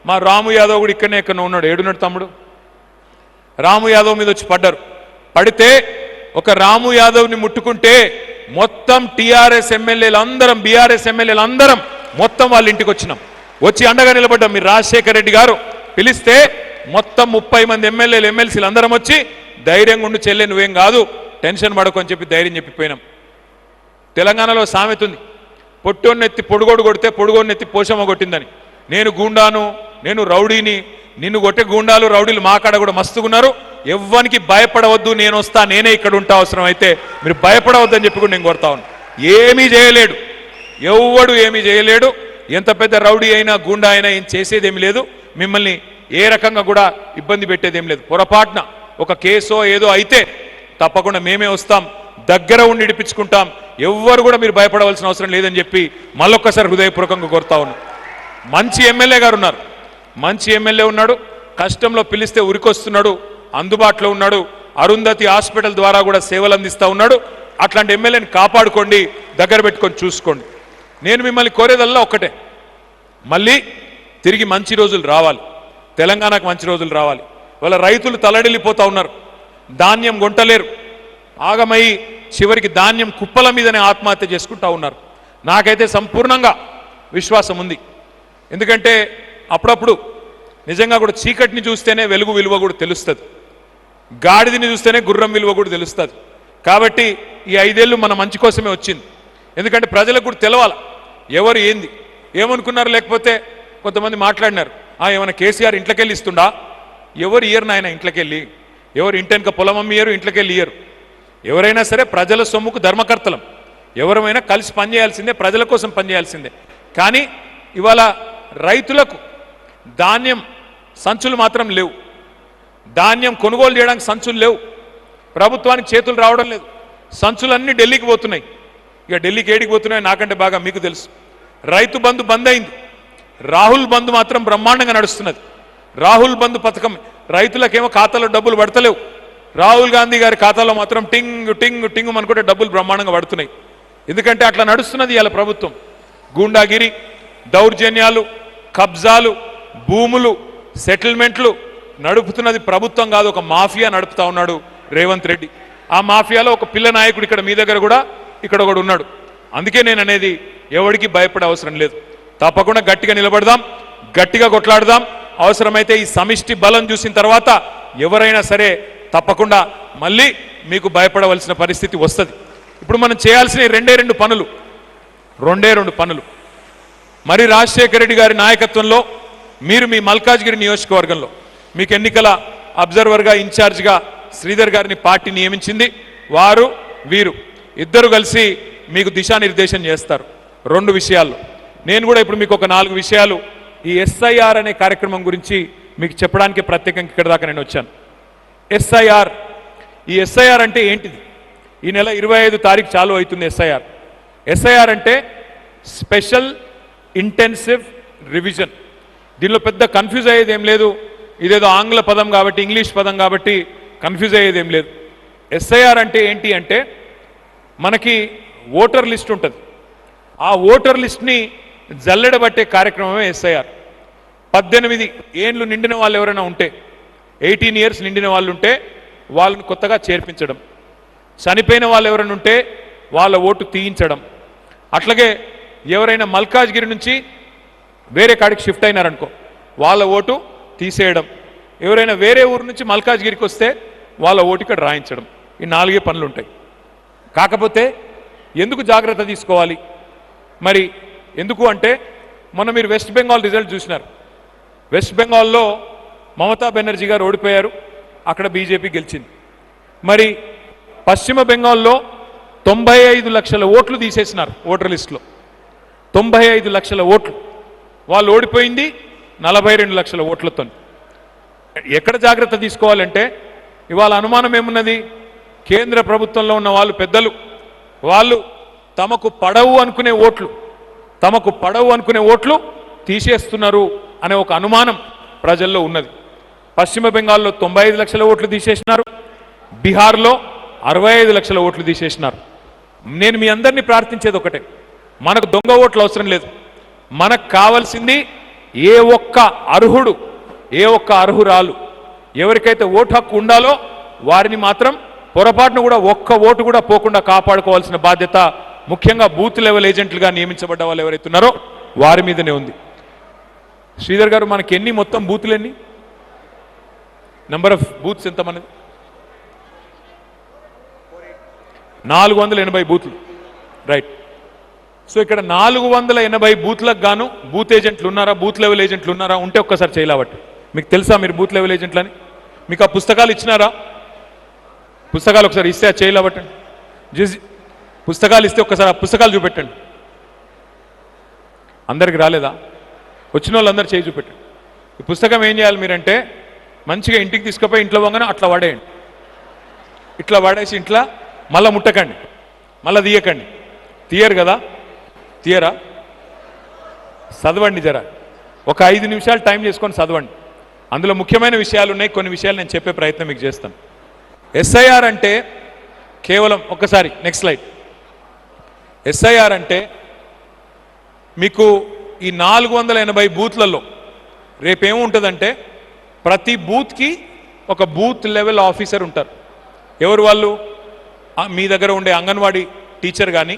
మా రాము యాదవ్ కూడా ఇక్కడనే ఎక్కడనే ఉన్నాడు, ఏడున్నాడు తమ్ముడు, రాము యాదవ్ మీద వచ్చి పడ్డారు. పడితే ఒక రాము యాదవ్ని ముట్టుకుంటే మొత్తం టీఆర్ఎస్ ఎమ్మెల్యేలు అందరం, బీఆర్ఎస్ ఎమ్మెల్యేలు అందరం మొత్తం వాళ్ళ ఇంటికి వచ్చినాం, వచ్చి అండగా నిలబడ్డాం. మీరు రాజశేఖర రెడ్డి గారు పిలిస్తే మొత్తం 30 మంది ఎమ్మెల్యేలు, ఎమ్మెల్సీలు అందరం వచ్చి ధైర్యంగా ఉండి, చెల్లె నువ్వేం కాదు, టెన్షన్ పడకు అని చెప్పి ధైర్యం చెప్పిపోయినాం. తెలంగాణలో సామెత ఉంది, పొట్టోన్నెత్తి పొడుగోడు కొడితే పొడుగోన్నెత్తి పోషమ్మ కొట్టిందని. నేను గూండాను, నేను రౌడీని, నిన్ను కొట్టే గూండాలు రౌడీలు మా కాడ కూడా మస్తుగున్నారు, ఎవ్వనికి భయపడవద్దు, నేను వస్తా, నేనే ఇక్కడ ఉంటా, అవసరం అయితే మీరు భయపడవద్దు అని చెప్పి కూడా నేను కొడతా ఉన్నాను. ఏమీ చేయలేడు, ఎవ్వడు ఏమీ చేయలేడు, ఎంత పెద్ద రౌడీ అయినా గూండా అయినా ఏం చేసేదేమి లేదు, మిమ్మల్ని ఏ రకంగా కూడా ఇబ్బంది పెట్టేదేం లేదు. పొరపాటున ఒక కేసో ఏదో అయితే తప్పకుండా మేమే వస్తాం, దగ్గర ఉండి ఇడిపించుకుంటాం, ఎవ్వరు కూడా మీరు భయపడవలసిన అవసరం లేదని చెప్పి మళ్ళొక్కసారి హృదయపూర్వకంగా కోరుతా ఉన్నాం. మంచి ఎమ్మెల్యే గారు ఉన్నారు, మంచి ఎమ్మెల్యే ఉన్నాడు, కష్టంలో పిలిస్తే ఉరికొస్తున్నాడు, అందుబాటులో ఉన్నాడు, అరుంధతి హాస్పిటల్ ద్వారా కూడా సేవలు అందిస్తూ ఉన్నాడు. అట్లాంటి ఎమ్మెల్యేని కాపాడుకోండి, దగ్గర పెట్టుకొని చూసుకోండి. నేను మిమ్మల్ని కోరేదల్లా ఒక్కటే, మళ్ళీ తిరిగి మంచి రోజులు రావాలి, తెలంగాణకు మంచి రోజులు రావాలి. వాళ్ళ రైతులు తలడిల్లిపోతూ ఉన్నారు, ధాన్యం కొంటలేరు, ఆగమై చివరికి ధాన్యం కుప్పల మీదనే ఆత్మహత్య చేసుకుంటూ ఉన్నారు. నాకైతే సంపూర్ణంగా విశ్వాసం ఉంది, ఎందుకంటే అప్పుడప్పుడు నిజంగా కూడా చీకటిని చూస్తేనే వెలుగు విలువ కూడా తెలుస్తుంది, గాడిదని చూస్తేనే గుర్రం విలువ కూడా తెలుస్తుంది. కాబట్టి ఈ 5 ఏళ్ళు మన మంచి కోసమే వచ్చింది, ఎందుకంటే ప్రజలకు కూడా తెలవాలి ఎవరు ఏంది ఏమనుకున్నారు. లేకపోతే కొంతమంది మాట్లాడినారు, ఏమైనా కేసీఆర్ ఇంట్లోకెళ్ళి ఇస్తుండా, ఎవరు ఇయ్యరు నాయన ఇంట్లోకెళ్ళి, ఎవరు ఇంటెనక పొలం అమ్మియ్యరు, ఇంట్లోకెళ్ళి ఇయ్యరు. ఎవరైనా సరే ప్రజల సొమ్ముకు ధర్మకర్తలం, ఎవరైనా కలిసి పనిచేయాల్సిందే, ప్రజల కోసం పనిచేయాల్సిందే. కానీ ఇవాళ రైతులకు ధాన్యం సంచులు మాత్రం లేవు, ధాన్యం కొనుగోలు చేయడానికి సంచులు లేవు, ప్రభుత్వానికి చేతులు రావడం లేదు, సంచులన్నీ ఢిల్లీకి పోతున్నాయి. ఇక ఢిల్లీకి ఏడికి పోతున్నాయి నాకంటే బాగా మీకు తెలుసు. రైతు బంధు బంద్ అయింది, రాహుల్ బంధు మాత్రం బ్రహ్మాండంగా నడుస్తున్నది. రాహుల్ బంధు పథకం రైతులకేమో ఖాతాలో డబ్బులు పడతలేవు, రాహుల్ గాంధీ గారి ఖాతాలో మాత్రం టింగ్ టింగ్ టింగ్ అనుకుంటే డబ్బులు బ్రహ్మాండంగా పడుతున్నాయి. ఎందుకంటే అట్లా నడుస్తున్నది ఇవాళ ప్రభుత్వం. గూండాగిరి, దౌర్జన్యాలు, కబ్జాలు, భూములు, సెటిల్మెంట్లు నడుపుతున్నది ప్రభుత్వం కాదు, ఒక మాఫియా నడుపుతా ఉన్నాడు రేవంత్ రెడ్డి. ఆ మాఫియాలో ఒక పిల్ల నాయకుడు ఇక్కడ మీ దగ్గర కూడా ఇక్కడ ఒకడు ఉన్నాడు. అందుకే నేను అనేది, ఎవరికి భయపడే అవసరం లేదు, తప్పకుండా గట్టిగా నిలబడదాం, గట్టిగా కొట్లాడదాం. అవసరమైతే ఈ సమిష్టి బలం చూసిన తర్వాత ఎవరైనా సరే తప్పకుండా మళ్ళీ మీకు భయపడవలసిన పరిస్థితి వస్తుంది. ఇప్పుడు మనం చేయాల్సిన రెండే రెండు పనులు. మరి రాజశేఖర రెడ్డి గారి నాయకత్వంలో మీరు మీ మల్కాజ్గిరి నియోజకవర్గంలో మీకు ఎన్నికల అబ్జర్వర్గా ఇన్ఛార్జ్గా శ్రీధర్ గారిని పార్టీ నియమించింది. వారు వీరు ఇద్దరు కలిసి మీకు దిశానిర్దేశం చేస్తారు 2 విషయాల్లో. నేను కూడా ఇప్పుడు మీకు ఒక 4 విషయాలు ఈ ఎస్ఐఆర్ అనే కార్యక్రమం గురించి మీకు చెప్పడానికి ప్రత్యేకంగా ఇక్కడ దాకా నేను వచ్చాను. ఎస్ఐఆర్, ఈ ఎస్ఐఆర్ అంటే ఏంటిది? ఈ నెల 25 తారీఖు చాలు అవుతుంది ఎస్ఐఆర్. ఎస్ఐఆర్ అంటే స్పెషల్ ఇంటెన్సివ్ రివిజన్. దీనిలో పెద్ద కన్ఫ్యూజ్ అయ్యేది ఏం లేదు. ఇదేదో ఆంగ్ల పదం కాబట్టి, ఇంగ్లీష్ పదం కాబట్టి కన్ఫ్యూజ్ అయ్యేది ఏం లేదు. ఎస్ఐఆర్ అంటే ఏంటి అంటే మనకి ఓటర్ లిస్ట్ ఉంటుంది. ఆ ఓటర్ లిస్ట్ని జల్లెడబట్టే కార్యక్రమమే ఎస్ఐఆర్. 18 ఏళ్ళు నిండిన వాళ్ళు ఎవరైనా ఉంటే, 18 ఇయర్స్ నిండిన వాళ్ళు ఉంటే వాళ్ళని కొత్తగా చేర్పించడం, చనిపోయిన వాళ్ళు ఎవరైనా ఉంటే వాళ్ళ ఓటు తీయించడం, అట్లాగే ఎవరైనా మల్కాజ్గిరి నుంచి వేరే కాడికి షిఫ్ట్ అయినారనుకో వాళ్ళ ఓటు తీసేయడం, ఎవరైనా వేరే ఊరు నుంచి మల్కాజ్గిరికి వస్తే వాళ్ళ ఓటు ఇక్కడ రాయించడం. ఈ 4 పనులు ఉంటాయి. కాకపోతే ఎందుకు జాగ్రత్త తీసుకోవాలి? మరి ఎందుకు అంటే మొన్న మీరు వెస్ట్ బెంగాల్ రిజల్ట్ చూసినారు. వెస్ట్ బెంగాల్లో మమతా బెనర్జీ గారు ఓడిపోయారు, అక్కడ బీజేపీ గెలిచింది. మరి పశ్చిమ బెంగాల్లో 95 లక్షల ఓట్లు తీసేసినారు ఓటర్ లిస్టులో. 95 లక్షల ఓట్లు, వాళ్ళు ఓడిపోయింది 42 లక్షల ఓట్లతో. ఎక్కడ జాగ్రత్త తీసుకోవాలంటే ఇవాళ అనుమానం ఏమున్నది? కేంద్ర ప్రభుత్వంలో ఉన్న వాళ్ళు పెద్దలు, వాళ్ళు తమకు పడవు అనుకునే ఓట్లు తీసేస్తున్నారు అనే ఒక అనుమానం ప్రజల్లో ఉన్నది. పశ్చిమ బెంగాల్లో 95 లక్షల ఓట్లు తీసేసినారు, బీహార్లో 65 లక్షల ఓట్లు తీసేసినారు. నేను మీ అందరినీ ప్రార్థించేది ఒకటే, మనకు దొంగ ఓట్లు అవసరం లేదు. మనకు కావాల్సింది ఏ ఒక్క అర్హుడు, ఏ ఒక్క అర్హురాలు ఎవరికైతే ఓటు హక్కు ఉండాలో వారిని మాత్రం పొరపాటును కూడా ఒక్క ఓటు కూడా పోకుండా కాపాడుకోవాల్సిన బాధ్యత ముఖ్యంగా బూత్ లెవెల్ ఏజెంట్లుగా నియమించబడ్డ వాళ్ళు ఎవరైతే ఉన్నారో వారి మీదనే ఉంది. శ్రీధర్ గారు, మనకి ఎన్ని మొత్తం బూతులు ఎన్ని? నెంబర్ ఆఫ్ బూత్స్ ఎంత మనది? 480 బూత్లు. రైట్. సో ఇక్కడ 480 బూత్లకు గాను బూత్ ఏజెంట్లు ఉన్నారా, బూత్ లెవెల్ ఏజెంట్లు ఉన్నారా? ఉంటే ఒక్కసారి చేయలేబట్టి. మీకు తెలుసా మీరు బూత్ లెవెల్ ఏజెంట్లని? మీకు ఆ పుస్తకాలు ఇచ్చినారా? పుస్తకాలు ఒకసారి ఇస్తే ఆ చేయలేబట్టండి. పుస్తకాలు ఇస్తే ఒక్కసారి ఆ పుస్తకాలు చూపెట్టండి. అందరికి రాలేదా? వచ్చిన వాళ్ళందరూ చేయి చూపెట్టండి. ఈ పుస్తకం ఏం చేయాలి మీరంటే మంచిగా ఇంటికి తీసుకుపోయి ఇంట్లో పోగానే అట్లా వాడేయండి. ఇట్లా వాడేసి ఇంట్లో మళ్ళీ ముట్టకండి, మళ్ళీ తీయకండి. తీయరు కదా? తీయరా? చదవండి జరా. ఒక 5 నిమిషాలు టైం చేసుకొని చదవండి. అందులో ముఖ్యమైన విషయాలు ఉన్నాయి. కొన్ని విషయాలు నేను చెప్పే ప్రయత్నం మీకు చేస్తాను. ఎస్ఐఆర్ అంటే కేవలం ఒక్కసారి నెక్స్ట్ స్లైడ్. ఎస్ఐఆర్ అంటే మీకు ఈ 480 బూత్లలో రేపేముంటుందంటే ప్రతి బూత్కి ఒక బూత్ లెవెల్ ఆఫీసర్ ఉంటారు. ఎవరు వాళ్ళు? మీ దగ్గర ఉండే అంగన్వాడీ టీచర్ కానీ,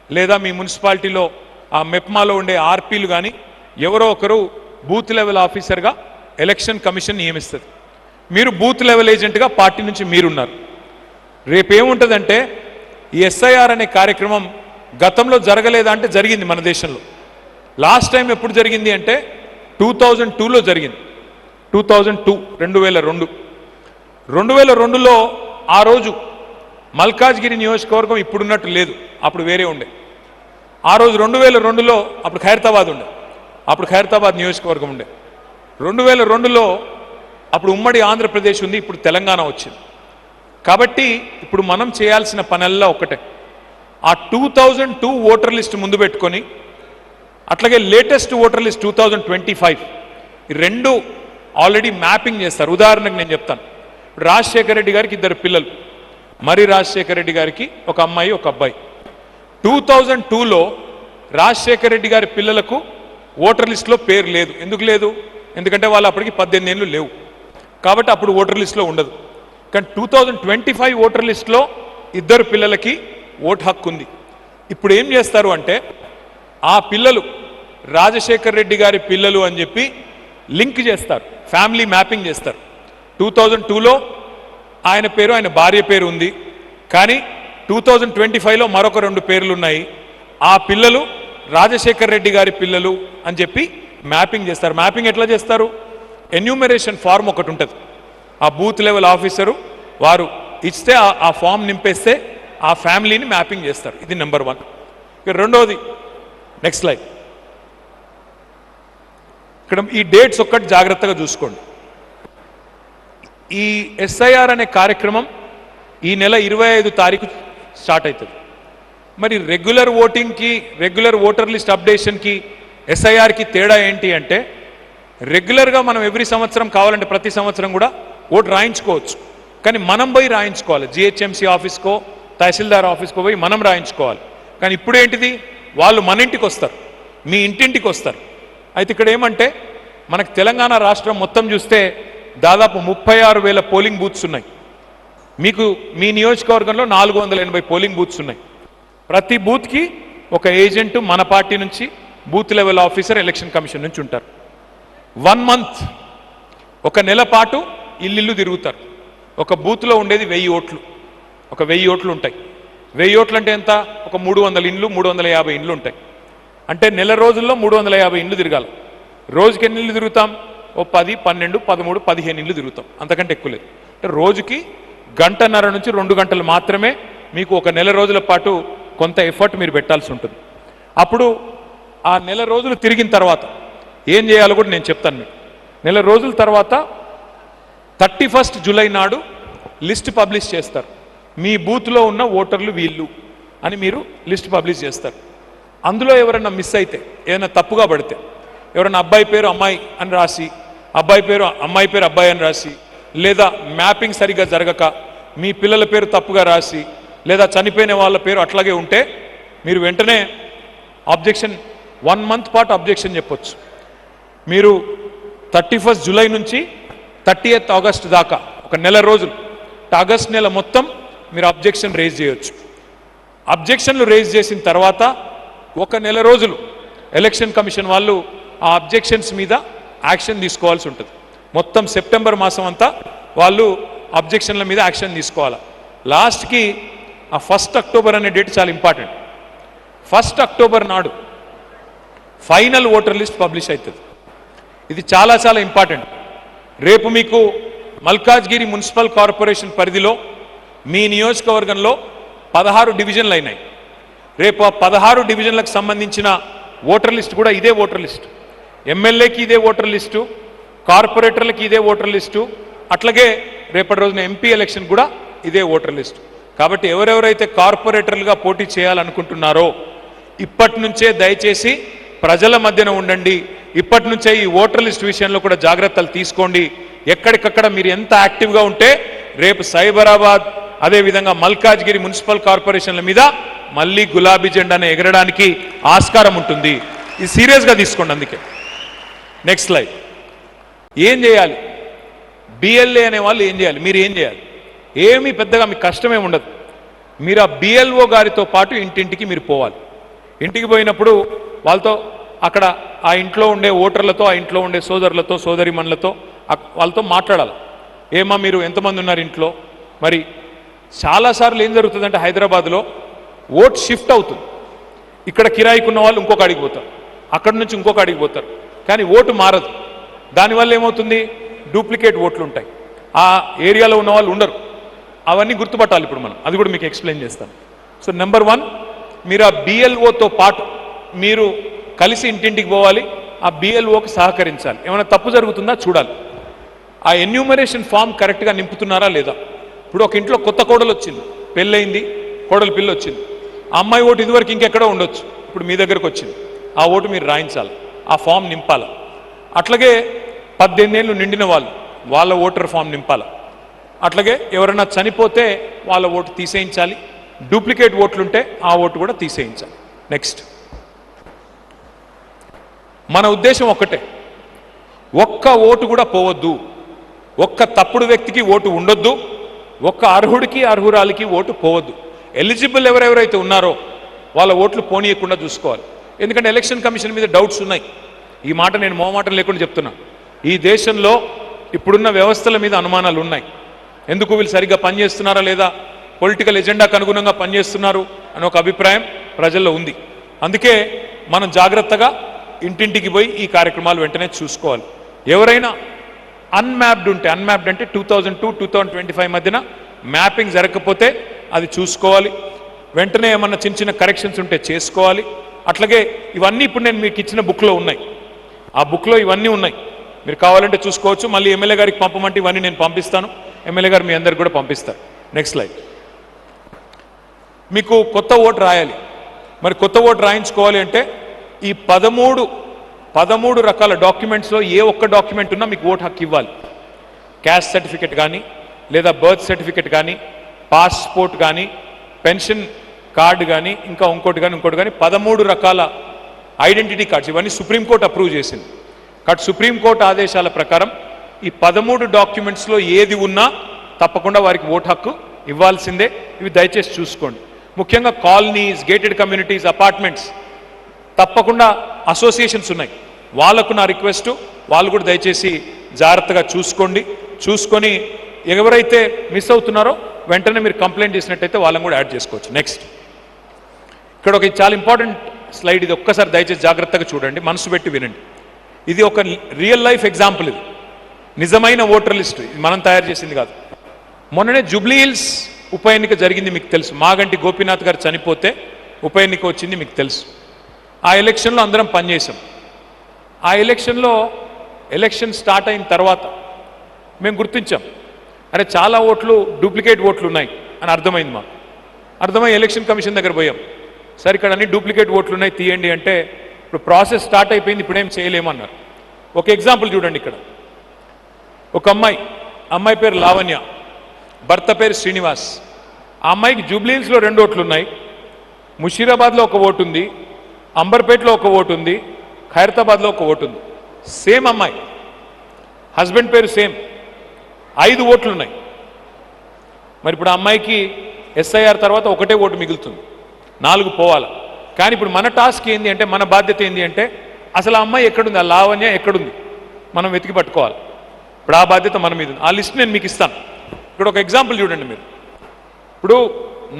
లేదా మీ మున్సిపాలిటీలో ఆ మెప్మాలో ఉండే ఆర్పీలు కానీ ఎవరో ఒకరు బూత్ లెవెల్ ఆఫీసర్గా ఎలక్షన్ కమిషన్ నియమిస్తుంది. మీరు బూత్ లెవెల్ ఏజెంట్గా పార్టీ నుంచి మీరున్నారు. రేపేముంటుందంటే ఈ ఎస్ఐఆర్ అనే కార్యక్రమం గతంలో జరగలేదా అంటే జరిగింది మన దేశంలో. లాస్ట్ టైం ఎప్పుడు జరిగింది అంటే 2002లో జరిగింది. 2002లో ఆ రోజు మల్కాజ్గిరి నియోజకవర్గం ఇప్పుడున్నట్టు లేదు, అప్పుడు వేరే ఉండే. ఆ రోజు 2002లో అప్పుడు ఖైరతాబాద్ ఉండే, అప్పుడు ఖైరతాబాద్ నియోజకవర్గం ఉండే. 2002లో అప్పుడు ఉమ్మడి ఆంధ్రప్రదేశ్ ఉంది, ఇప్పుడు తెలంగాణ వచ్చింది. కాబట్టి ఇప్పుడు మనం చేయాల్సిన పనల్లా ఒకటే, ఆ 2002 ఓటర్ లిస్ట్ ముందు పెట్టుకొని అట్లాగే లేటెస్ట్ ఓటర్ లిస్ట్ 2025 ఈ రెండు ఆల్రెడీ మ్యాపింగ్ చేస్తారు. ఉదాహరణకు నేను చెప్తాను. రాజశేఖర రెడ్డి గారికి 2 పిల్లలు, మరి రాజశేఖర రెడ్డి గారికి ఒక అమ్మాయి ఒక అబ్బాయి. 2002లో రాజశేఖర రెడ్డి గారి పిల్లలకు ఓటర్ లిస్టులో పేరు లేదు. ఎందుకు లేదు? ఎందుకంటే వాళ్ళు అప్పటికి 18 ఏళ్ళు లేవు, కాబట్టి అప్పుడు ఓటర్ లిస్టులో ఉండదు. కానీ 2025 ఓటర్ లిస్టులో 2 పిల్లలకి ఓటు హక్కు ఉంది. ఇప్పుడు ఏం చేస్తారు అంటే ఆ పిల్లలు రాజశేఖర రెడ్డి గారి పిల్లలు అని చెప్పి లింక్ చేస్తారు, ఫ్యామిలీ మ్యాపింగ్ చేస్తారు. 2002లో ఆయన పేరు, ఆయన భార్య పేరు ఉంది, కానీ 2025లో మరొక 2 పేర్లు ఉన్నాయి. ఆ పిల్లలు రాజశేఖర రెడ్డి గారి పిల్లలు అని చెప్పి మ్యాపింగ్ చేస్తారు. మ్యాపింగ్ ఎట్లా చేస్తారు? ఎన్యూమరేషన్ ఫార్మ్ ఒకటి ఉంటుంది. ఆ బూత్ లెవెల్ ఆఫీసరు వారు ఇస్తే ఆ ఫామ్ నింపేస్తే ఆ ఫ్యామిలీని మ్యాపింగ్ చేస్తారు. ఇది నెంబర్ 1. ఇక రెండోది, నెక్స్ట్ స్లైడ్. ఇక్కడ ఈ డేట్స్ ఒక్కటి జాగ్రత్తగా చూసుకోండి. ఈ ఎస్ఐఆర్ అనే కార్యక్రమం ఈ నెల 25 తారీఖు స్టార్ట్ అవుతుంది. మరి రెగ్యులర్ ఓటింగ్కి, రెగ్యులర్ ఓటర్ లిస్ట్ అప్డేషన్కి, ఎస్ఐఆర్కి తేడా ఏంటి అంటే, రెగ్యులర్గా మనం ఎవ్రీ సంవత్సరం కావాలంటే ప్రతి సంవత్సరం కూడా ఓటు రాయించుకోవచ్చు. కానీ మనం పోయి రాయించుకోవాలి. జిహెచ్ఎంసీ ఆఫీస్కో తహసీల్దార్ ఆఫీస్కో పోయి మనం రాయించుకోవాలి. కానీ ఇప్పుడు ఏంటిది, వాళ్ళు మన ఇంటికి వస్తారు, మీ ఇంటింటికి వస్తారు. అయితే ఇక్కడ ఏమంటే, మనకు తెలంగాణ రాష్ట్రం మొత్తం చూస్తే దాదాపు 36,000 పోలింగ్ బూత్స్ ఉన్నాయి. మీకు మీ నియోజకవర్గంలో 480 పోలింగ్ బూత్స్ ఉన్నాయి. ప్రతి బూత్కి ఒక ఏజెంట్ మన పార్టీ నుంచి, booth level officer election commission నుంచి ఉంటారు. 1 మంత్, ఒక నెల పాటు ఇల్లు తిరుగుతారు. ఒక బూత్లో ఉండేది 1000 ఓట్లు. ఒక 1000 ఓట్లు ఉంటాయి. 1000 ఓట్లు అంటే ఎంత? ఒక 300 ఇండ్లు, 350 ఇండ్లు ఉంటాయి. అంటే నెల రోజుల్లో 350 ఇండ్లు తిరగాలి. రోజుకి ఎన్ని ఇండ్లు తిరుగుతాం? ఓ 10, 12, 13, 15 ఇండ్లు తిరుగుతాం. అంతకంటే ఎక్కువ లేదు. అంటే రోజుకి 1.5 నుంచి 2 గంటలు మాత్రమే మీకు ఒక నెల రోజుల పాటు కొంత ఎఫర్ట్ మీరు పెట్టాల్సి ఉంటుంది. అప్పుడు ఆ నెల రోజులు తిరిగిన తర్వాత ఏం చేయాలో కూడా నేను చెప్తాను మీకు. నెల రోజుల తర్వాత 31 జూలై నాడు లిస్ట్ పబ్లిష్ చేస్తారు. మీ బూత్లో ఉన్న ఓటర్లు వీళ్ళు అని మీరు లిస్ట్ పబ్లిష్ చేస్తారు. అందులో ఎవరైనా మిస్ అయితే, ఏదైనా తప్పుగా పడితే, ఎవరైనా అబ్బాయి పేరు అమ్మాయి అని రాసి, అబ్బాయి పేరు అమ్మాయి పేరు అబ్బాయి అని రాసి, లేదా మ్యాపింగ్ సరిగ్గా జరగక మీ పిల్లల పేరు తప్పుగా రాసి, లేదా చనిపోయిన వాళ్ళ పేరు అట్లాగే ఉంటే మీరు వెంటనే అబ్జెక్షన్, 1 మంత్ పాటు అబ్జెక్షన్ చెప్పొచ్చు. మీరు 31 జూలై నుంచి 30th ఆగస్ట్ దాకా ఒక నెల రోజులు, ఆగస్ట్ నెల మొత్తం మీరు అబ్జెక్షన్ రేజ్ చేయొచ్చు. అబ్జెక్షన్లు రేజ్ చేసిన తర్వాత ఒక నెల రోజులు ఎలక్షన్ కమిషన్ వాళ్ళు ఆ అబ్జెక్షన్స్ మీద యాక్షన్ తీసుకోవాల్సి ఉంటుంది. మొత్తం సెప్టెంబర్ మాసం అంతా వాళ్ళు అబ్జెక్షన్ల మీద యాక్షన్ తీసుకోవాలి. లాస్ట్కి ఆ 1 అక్టోబర్ అనే డేట్ చాలా ఇంపార్టెంట్. 1 అక్టోబర్ నాడు ఫైనల్ ఓటర్ లిస్ట్ పబ్లిష్ అవుతుంది. ఇది చాలా చాలా ఇంపార్టెంట్. రేపు మీకు మల్కాజ్గిరి మున్సిపల్ కార్పొరేషన్ పరిధిలో మీ నియోజకవర్గంలో 16 డివిజన్లు అయినాయి. రేపు ఆ 16 డివిజన్లకు సంబంధించిన ఓటర్ లిస్ట్ కూడా ఇదే ఓటర్ లిస్ట్. ఎమ్మెల్యేకి ఇదే ఓటర్ లిస్టు, కార్పొరేటర్లకి ఇదే ఓటర్ లిస్టు, అట్లాగే రేపటి రోజున ఎంపీ ఎలక్షన్ కూడా ఇదే ఓటర్ లిస్టు. కాబట్టి ఎవరెవరైతే కార్పొరేటర్లుగా పోటీ చేయాలనుకుంటున్నారో ఇప్పటి నుంచే దయచేసి ప్రజల మధ్యన ఉండండి. ఇప్పటి నుంచే ఈ ఓటర్ లిస్ట్ విషయంలో కూడా జాగ్రత్తలు తీసుకోండి. ఎక్కడికక్కడ మీరు ఎంత యాక్టివ్గా ఉంటే రేపు సైబరాబాద్, అదేవిధంగా మల్కాజ్గిరి మున్సిపల్ కార్పొరేషన్ల మీద మళ్ళీ గులాబీ జెండాను ఎగరడానికి ఆస్కారం ఉంటుంది. ఇది సీరియస్గా తీసుకోండి. అందుకే నెక్స్ట్ స్లైడ్. ఏం చేయాలి? బిఎల్ఏ అనే వాళ్ళు ఏం చేయాలి? మీరు ఏం చేయాలి? ఏమీ పెద్దగా మీకు కష్టమే ఉండదు. మీరు ఆ బిఎల్ఓ గారితో పాటు ఇంటింటికి మీరు పోవాలి. ఇంటికి పోయినప్పుడు వాళ్ళతో, అక్కడ ఆ ఇంట్లో ఉండే ఓటర్లతో, ఆ ఇంట్లో ఉండే సోదరులతో, సోదరిమణులతో వాళ్ళతో మాట్లాడాలి. ఏమా మీరు ఎంతమంది ఉన్నారు ఇంట్లో? మరి చాలాసార్లు ఏం జరుగుతుందంటే హైదరాబాద్లో ఓట్ షిఫ్ట్ అవుతుంది. ఇక్కడ కిరాయికి ఉన్న వాళ్ళు ఇంకొక అడిగి పోతారు, అక్కడి నుంచి ఇంకొక అడిగి పోతారు, కానీ ఓటు మారదు. దానివల్ల ఏమవుతుంది? డూప్లికేట్ ఓట్లు ఉంటాయి. ఆ ఏరియాలో ఉన్న వాళ్ళు ఉండరు. అవన్నీ గుర్తుపట్టాలి ఇప్పుడు మనం. అది కూడా మీకు ఎక్స్ప్లెయిన్ చేస్తాను. సో నెంబర్ 1, మీరు ఆ బిఎల్ఓతో పాటు మీరు కలిసి ఇంటింటికి పోవాలి. ఆ బిఎల్ఓకి సహకరించాలి. ఏమైనా తప్పు జరుగుతుందా చూడాలి. ఆ ఎన్యూమరేషన్ ఫామ్ కరెక్ట్గా నింపుతున్నారా లేదా? ఇప్పుడు ఒక ఇంట్లో కొత్త కోడలు వచ్చింది, పెళ్ళయింది, కోడలు పిల్ల వచ్చింది. ఆ అమ్మాయి ఓటు ఇదివరకు ఇంకెక్కడో ఉండొచ్చు, ఇప్పుడు మీ దగ్గరకు వచ్చింది. ఆ ఓటు మీరు రాయించాలి, ఆ ఫామ్ నింపాలి. అట్లాగే 18 ఏళ్ళు నిండిన వాళ్ళు, వాళ్ళ ఓటర్ ఫామ్ నింపాలి. అట్లాగే ఎవరైనా చనిపోతే వాళ్ళ ఓటు తీసేయించాలి. డూప్లికేట్ ఓట్లుంటే ఆ ఓటు కూడా తీసేయించాలి. నెక్స్ట్, మన ఉద్దేశం ఒక్కటే, ఒక్క ఓటు కూడా పోవద్దు, ఒక్క తప్పుడు వ్యక్తికి ఓటు ఉండొద్దు, ఒక్క అర్హుడికి అర్హురాలికి ఓటు పోవద్దు. ఎలిజిబుల్ ఎవరెవరైతే ఉన్నారో వాళ్ళ ఓట్లు పోనీయకుండా చూసుకోవాలి. ఎందుకంటే ఎలక్షన్ కమిషన్ మీద డౌట్స్ ఉన్నాయి. ఈ మాట నేను మోమాటం లేకుండా చెప్తున్నా. ఈ దేశంలో ఇప్పుడున్న వ్యవస్థల మీద అనుమానాలు ఉన్నాయి. ఎందుకు వీళ్ళు సరిగ్గా పనిచేస్తున్నారా లేదా, పొలిటికల్ ఎజెండాకు అనుగుణంగా పనిచేస్తున్నారు అని ఒక అభిప్రాయం ప్రజల్లో ఉంది. అందుకే మనం జాగ్రత్తగా ఇంటింటికి పోయి ఈ కార్యక్రమాలు వెంటనే చూసుకోవాలి. ఎవరైనా అన్మ్యాప్డ్ ఉంటే, అన్మ్యాప్డ్ అంటే 2002-2025 మధ్యన మ్యాపింగ్ జరగకపోతే అది చూసుకోవాలి. వెంటనే ఏమన్నా చిన్న చిన్న కరెక్షన్స్ ఉంటే చేసుకోవాలి. అట్లాగే ఇవన్నీ ఇప్పుడు నేను మీకు ఇచ్చిన బుక్లో ఉన్నాయి. ఆ బుక్లో ఇవన్నీ ఉన్నాయి, మీరు కావాలంటే చూసుకోవచ్చు. మళ్ళీ ఎమ్మెల్యే గారికి పంపమంటే ఇవన్నీ నేను పంపిస్తాను. ఎమ్మెల్యే గారు మీ అందరికి కూడా పంపిస్తారు. Next slide. మీకు కొత్త ఓటు రాయాలి. మరి కొత్త ఓటు రాయించుకోవాలి అంటే ఈ 13 రకాల డాక్యుమెంట్స్లో ఏ ఒక్క డాక్యుమెంట్ ఉన్నా మీకు ఓటు హక్కు ఇవ్వాలి. క్యాస్ట్ సర్టిఫికెట్ కానీ, లేదా బర్త్ సర్టిఫికెట్ కానీ, పాస్పోర్ట్ కానీ, పెన్షన్ కార్డు కానీ, ఇంకా ఇంకోటి కానీ 13 రకాల ఐడెంటిటీ కార్డ్స్, ఇవన్నీ సుప్రీంకోర్టు అప్రూవ్ చేసింది. కాబట్టి సుప్రీంకోర్టు ఆదేశాల ప్రకారం ఈ 13 డాక్యుమెంట్స్లో ఏది ఉన్నా తప్పకుండా వారికి ఓటు హక్కు ఇవ్వాల్సిందే. ఇవి దయచేసి చూసుకోండి. ముఖ్యంగా కాలనీస్, గేటెడ్ కమ్యూనిటీస్, అపార్ట్మెంట్స్, తప్పకుండా అసోసియేషన్స్ ఉన్నాయి, వాళ్ళకు నా రిక్వెస్ట్, వాళ్ళు కూడా దయచేసి జాగ్రత్తగా చూసుకొని ఎవరైతే మిస్ అవుతున్నారో వెంటనే మీరు కంప్లైంట్ చేసినట్టయితే వాళ్ళని కూడా యాడ్ చేసుకోవచ్చు. నెక్స్ట్, ఇక్కడ ఒక చాలా ఇంపార్టెంట్ స్లైడ్, ఇది ఒక్కసారి దయచేసి జాగ్రత్తగా చూడండి, మనసు పెట్టి వినండి. ఇది ఒక రియల్ లైఫ్ ఎగ్జాంపుల్. ఇది నిజమైన ఓటర్ లిస్ట్, ఇది మనం తయారు చేసింది కాదు. మొన్ననే జూబ్లీ హిల్స్ ఉప ఎన్నిక జరిగింది, మీకు తెలుసు. మాగంటి గోపీనాథ్ గారు చనిపోతే ఉప ఎన్నిక వచ్చింది, మీకు తెలుసు. ఆ ఎలక్షన్లో అందరం పనిచేసాం. ఆ ఎలక్షన్ స్టార్ట్ అయిన తర్వాత మేము గుర్తించాం, అరే చాలా ఓట్లు డూప్లికేట్ ఓట్లు ఉన్నాయి అని అర్థమైంది మాకు. అర్థమై ఎలక్షన్ కమిషన్ దగ్గర పోయాం. సరే ఇక్కడ అన్ని డూప్లికేట్ ఓట్లు ఉన్నాయి, తీయండి అంటే ఇప్పుడు ప్రాసెస్ స్టార్ట్ అయిపోయింది, ఇప్పుడేం చేయలేమన్నారు. ఒక ఎగ్జాంపుల్ చూడండి. ఇక్కడ ఒక అమ్మాయి పేరు లావణ్య, భర్త పేరు శ్రీనివాస్. ఆ అమ్మాయికి జూబ్లీ హిల్స్లో 2 ఓట్లు ఉన్నాయి, ముషీరాబాద్లో ఒక ఓటు ఉంది, అంబర్పేటలో ఒక ఓటు ఉంది, ఖైరతాబాద్లో ఒక ఓటు ఉంది. సేమ్ అమ్మాయి, హస్బెండ్ పేరు సేమ్, 5 ఓట్లు ఉన్నాయి. మరి ఇప్పుడు ఆ అమ్మాయికి ఎస్ఐఆర్ తర్వాత ఒకటే ఓటు మిగులుతుంది, 4 పోవాలి. కానీ ఇప్పుడు మన టాస్క్ ఏంది అంటే, మన బాధ్యత ఏంది అంటే, అసలు ఆ అమ్మాయి ఎక్కడుంది, ఆ లావణ్య ఎక్కడుంది మనం వెతికి పట్టుకోవాలి. ఇప్పుడు ఆ బాధ్యత మన మీద ఉంది. ఆ లిస్ట్ నేను మీకు ఇస్తాను. ఇక్కడ ఒక ఎగ్జాంపుల్ చూడండి మీరు. ఇప్పుడు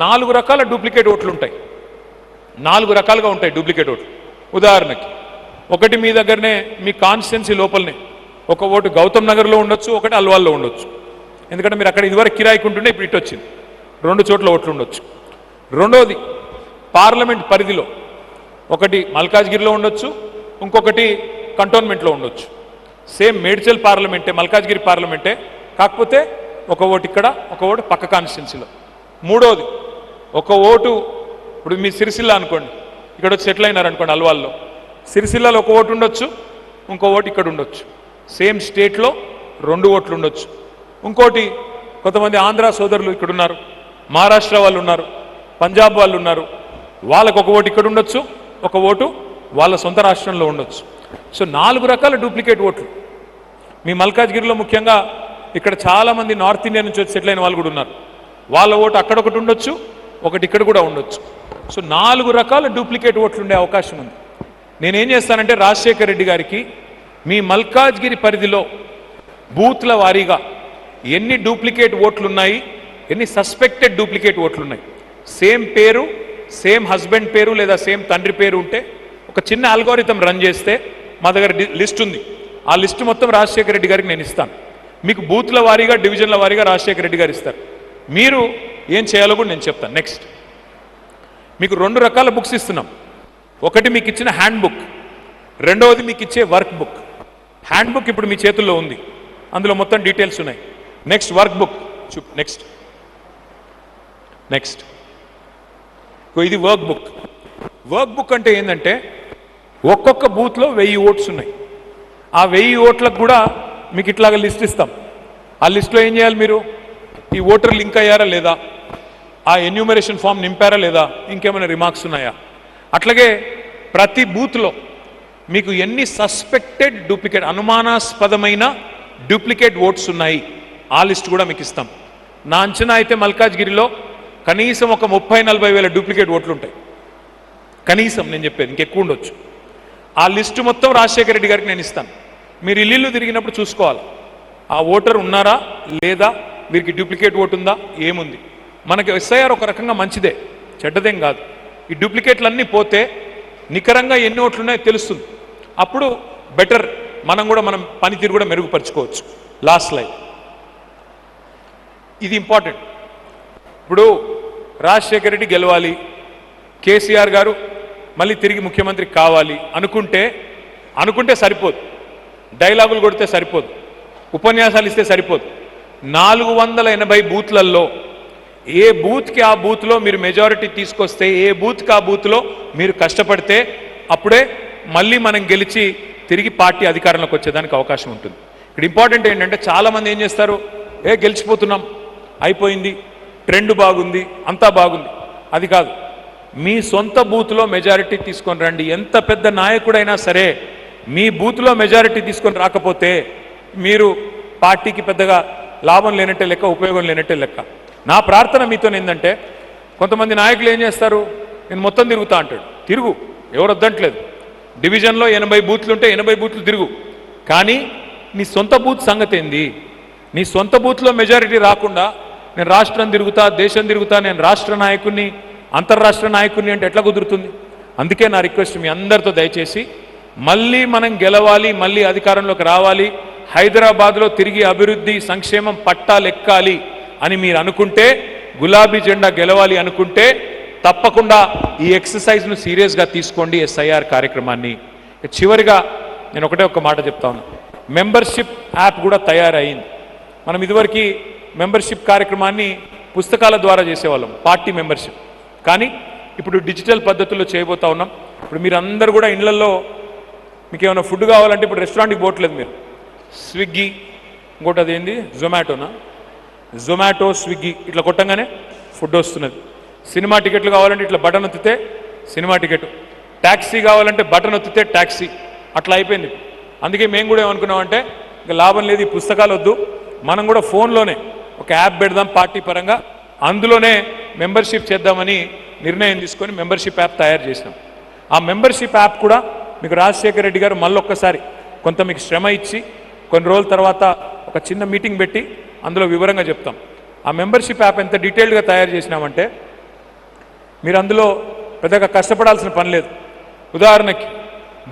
4 రకాల డూప్లికేట్ ఓట్లు ఉంటాయి, 4 రకాలుగా ఉంటాయి డూప్లికేట్ ఓట్లు. ఉదాహరణకి, ఒకటి మీ దగ్గరనే మీ కాన్స్టిట్యున్సీ లోపలనే ఒక ఓటు గౌతమ్ నగర్లో ఉండొచ్చు, ఒకటి అల్వాల్లో ఉండొచ్చు. ఎందుకంటే మీరు అక్కడ ఇదివరకు కిరాయికి ఉంటుండే, ఇప్పుడు ఇటు వచ్చింది. 2 చోట్ల ఓట్లు ఉండొచ్చు. రెండోది, పార్లమెంట్ పరిధిలో ఒకటి మల్కాజ్గిరిలో ఉండొచ్చు, ఇంకొకటి కంటోన్మెంట్లో ఉండొచ్చు. సేమ్ మేడ్చల్ పార్లమెంటే, మల్కాజ్గిరి పార్లమెంటే, కాకపోతే ఒక ఓటు ఇక్కడ, ఒక ఓటు పక్క కాన్స్టిట్యున్సీలో. మూడోది, ఒక ఓటు ఇప్పుడు మీ సిరిసిల్ల అనుకోండి, ఇక్కడ వచ్చి సెటిల్ అయినారనుకోండి అల్వాల్లో, సిరిసిల్లలో ఒక ఓటు ఉండొచ్చు, ఇంకో ఓటు ఇక్కడ ఉండొచ్చు. సేమ్ స్టేట్లో 2 ఓట్లు ఉండొచ్చు. ఇంకోటి, కొంతమంది ఆంధ్ర సోదరులు ఇక్కడ ఉన్నారు, మహారాష్ట్ర వాళ్ళు ఉన్నారు, పంజాబ్ వాళ్ళు ఉన్నారు, వాళ్ళకు ఒక ఓటు ఇక్కడ ఉండొచ్చు, ఒక ఓటు వాళ్ళ సొంత రాష్ట్రంలో ఉండొచ్చు. సో 4 రకాల డూప్లికేట్ ఓట్లు. మీ మల్కాజ్గిరిలో ముఖ్యంగా ఇక్కడ చాలామంది నార్త్ ఇండియా నుంచి వచ్చి సెటిల్ అయిన వాళ్ళు కూడా ఉన్నారు, వాళ్ళ ఓటు అక్కడ ఒకటి ఉండొచ్చు, ఒకటి ఇక్కడ కూడా ఉండొచ్చు. సో 4 రకాల డూప్లికేట్ ఓట్లు ఉండే అవకాశం ఉంది. నేనేం చేస్తానంటే, రాజశేఖర్ రెడ్డి గారికి మీ మల్కాజ్గిరి పరిధిలో బూత్ల వారీగా ఎన్ని డూప్లికేట్ ఓట్లు ఉన్నాయి, ఎన్ని సస్పెక్టెడ్ డూప్లికేట్ ఓట్లు ఉన్నాయి, సేమ్ పేరు, సేమ్ హస్బెండ్ పేరు లేదా సేమ్ తండ్రి పేరు ఉంటే ఒక చిన్న అల్గోరిథం రన్ చేస్తే మా దగ్గర లిస్ట్ ఉంది. ఆ లిస్ట్ మొత్తం రాజశేఖర రెడ్డి గారికి నేను ఇస్తాను. మీకు బూత్ల వారీగా, డివిజన్ల వారీగా రాజశేఖర రెడ్డి గారు ఇస్తారు. మీరు ఏం చేయాలో కూడా నేను చెప్తాను. నెక్స్ట్, మీకు 2 రకాల బుక్స్ ఇస్తున్నాం. ఒకటి మీకు ఇచ్చిన హ్యాండ్ బుక్, రెండవది మీకు ఇచ్చే వర్క్ బుక్. హ్యాండ్ బుక్ ఇప్పుడు మీ చేతుల్లో ఉంది, అందులో మొత్తం డీటెయిల్స్ ఉన్నాయి. Next, work book. నెక్స్ట్ ఇది వర్క్ బుక్. వర్క్ బుక్ అంటే ఏంటంటే, ఒక్కొక్క బూత్లో 1000 ఓట్స్ ఉన్నాయి. ఆ 1000 ఓట్లకు కూడా మీకు ఇట్లాగా లిస్ట్ ఇస్తాం. ఆ లిస్ట్లో ఏం చేయాలి, మీరు ఈ ఓటర్ లింక్ అయ్యారా లేదా, ఆ ఎన్యూమరేషన్ ఫామ్ నింపారా లేదా, ఇంకేమైనా రిమార్క్స్ ఉన్నాయా, అట్లాగే ప్రతి బూత్లో మీకు ఎన్ని సస్పెక్టెడ్ డూప్లికేట్, అనుమానాస్పదమైన డూప్లికేట్ ఓట్స్ ఉన్నాయి, ఆ లిస్ట్ కూడా మీకు ఇస్తాం. నా అంచనా అయితే మల్కాజ్గిరిలో కనీసం ఒక 30-40 వేల డూప్లికేట్ ఓట్లు ఉంటాయి కనీసం, నేను చెప్పేది ఇంకెక్కువ ఉండొచ్చు. ఆ లిస్టు మొత్తం రాజశేఖర రెడ్డి గారికి నేను ఇస్తాను. మీరు ఇల్లు తిరిగినప్పుడు చూసుకోవాలి, ఆ ఓటర్ ఉన్నారా లేదా, వీరికి డూప్లికేట్ ఓటు ఉందా, ఏముంది. మనకి ఎస్ఐఆర్ ఒక రకంగా మంచిదే, చెడ్డదేం కాదు. ఈ డూప్లికేట్లన్నీ పోతే నికరంగా ఎన్ని ఓట్లు ఉన్నాయో తెలుస్తుంది. అప్పుడు బెటర్, మనం పనితీరు కూడా మెరుగుపరుచుకోవచ్చు. Last line. ఇది ఇంపార్టెంట్. ఇప్పుడు రాజశేఖర రెడ్డి గెలవాలి, కేసీఆర్ గారు మళ్ళీ తిరిగి ముఖ్యమంత్రి కావాలి అనుకుంటే సరిపోదు, డైలాగులు కొడితే సరిపోదు, ఉపన్యాసాలు ఇస్తే సరిపోదు. 480 బూత్లలో ఏ బూత్కి ఆ బూత్లో మీరు మెజారిటీ తీసుకొస్తే, ఏ బూత్కి ఆ బూత్లో మీరు కష్టపడితే అప్పుడే మళ్ళీ మనం గెలిచి తిరిగి పార్టీ అధికారంలోకి వచ్చేదానికి అవకాశం ఉంటుంది. ఇక్కడ ఇంపార్టెంట్ ఏంటంటే చాలామంది ఏం చేస్తారు, గెలిచిపోతున్నాం, అయిపోయింది, ట్రెండ్ బాగుంది, అంతా బాగుంది. అది కాదు. మీ సొంత బూత్లో మెజారిటీ తీసుకొని రండి. ఎంత పెద్ద నాయకుడైనా సరే మీ బూత్లో మెజారిటీ తీసుకొని రాకపోతే మీరు పార్టీకి పెద్దగా లాభం లేనట్టే లెక్క, ఉపయోగం లేనట్టే లెక్క. నా ప్రార్థన మీతో ఏంటంటే, కొంతమంది నాయకులు ఏం చేస్తారు, నేను మొత్తం తిరుగుతా అంటాడు. తిరుగు, ఎవరు వద్దంటలేదు. డివిజన్లో 80 బూత్లు ఉంటే 80 బూత్లు తిరుగు. కానీ నీ సొంత బూత్ సంగతి ఏంది? నీ సొంత బూత్లో మెజారిటీ రాకుండా నేను రాష్ట్రం తిరుగుతా, దేశం తిరుగుతా, నేను రాష్ట్ర నాయకుడిని, అంతర్రాష్ట్ర నాయకుడిని అంటే ఎట్లా కుదురుతుంది? అందుకే నా రిక్వెస్ట్ మీ అందరితో, దయచేసి మళ్ళీ మనం గెలవాలి, మళ్ళీ అధికారంలోకి రావాలి, హైదరాబాద్లో తిరిగి అభివృద్ధి సంక్షేమం పట్టాలెక్కాలి అని మీరు అనుకుంటే, గులాబీ జెండా గెలవాలి అనుకుంటే తప్పకుండా ఈ ఎక్సర్సైజ్ను సీరియస్గా తీసుకోండి, ఎస్ఐఆర్ కార్యక్రమాన్ని. చివరిగా నేను ఒక మాట చెప్తాను. మెంబర్షిప్ యాప్ కూడా తయారైంది. మనం ఇదివరకు మెంబర్షిప్ కార్యక్రమాన్ని పుస్తకాల ద్వారా చేసేవాళ్ళం, పార్టీ మెంబర్షిప్. కానీ ఇప్పుడు డిజిటల్ పద్ధతుల్లో చేయబోతా ఉన్నాం. ఇప్పుడు మీరు అందరూ కూడా ఇళ్లలో మీకు ఏమైనా ఫుడ్ కావాలంటే ఇప్పుడు రెస్టారెంట్కి పోవట్లేదు, మీరు స్విగ్గీ, ఇంకోటి అదేంది జొమాటో, స్విగ్గీ ఇట్లా కొట్టంగానే ఫుడ్ వస్తున్నది. సినిమా టికెట్లు కావాలంటే ఇట్లా బటన్ ఒత్తితే సినిమా టికెట్, ట్యాక్సీ కావాలంటే బటన్ ఒత్తితే ట్యాక్సీ, అట్లా అయిపోయింది. అందుకే మేము కూడా ఏమనుకున్నామంటే, ఇంకా లాభం లేదు, ఈ పుస్తకాలు వద్దు, మనం కూడా ఫోన్లోనే ఒక యాప్ పెడదాం పార్టీ పరంగా, అందులోనే మెంబర్షిప్ చేద్దామని నిర్ణయం తీసుకొని మెంబర్షిప్ యాప్ తయారు చేసినాం. ఆ మెంబర్షిప్ యాప్ కూడా మీకు రాజశేఖర రెడ్డి గారు మళ్ళొక్కసారి కొంత మీకు శ్రమ ఇచ్చి కొన్ని రోజుల తర్వాత ఒక చిన్న మీటింగ్ పెట్టి అందులో వివరంగా చెప్తాం. ఆ మెంబర్షిప్ యాప్ ఎంత డీటెయిల్డ్గా తయారు చేసినామంటే మీరు అందులో పెద్దగా కష్టపడాల్సిన పని లేదు. ఉదాహరణకి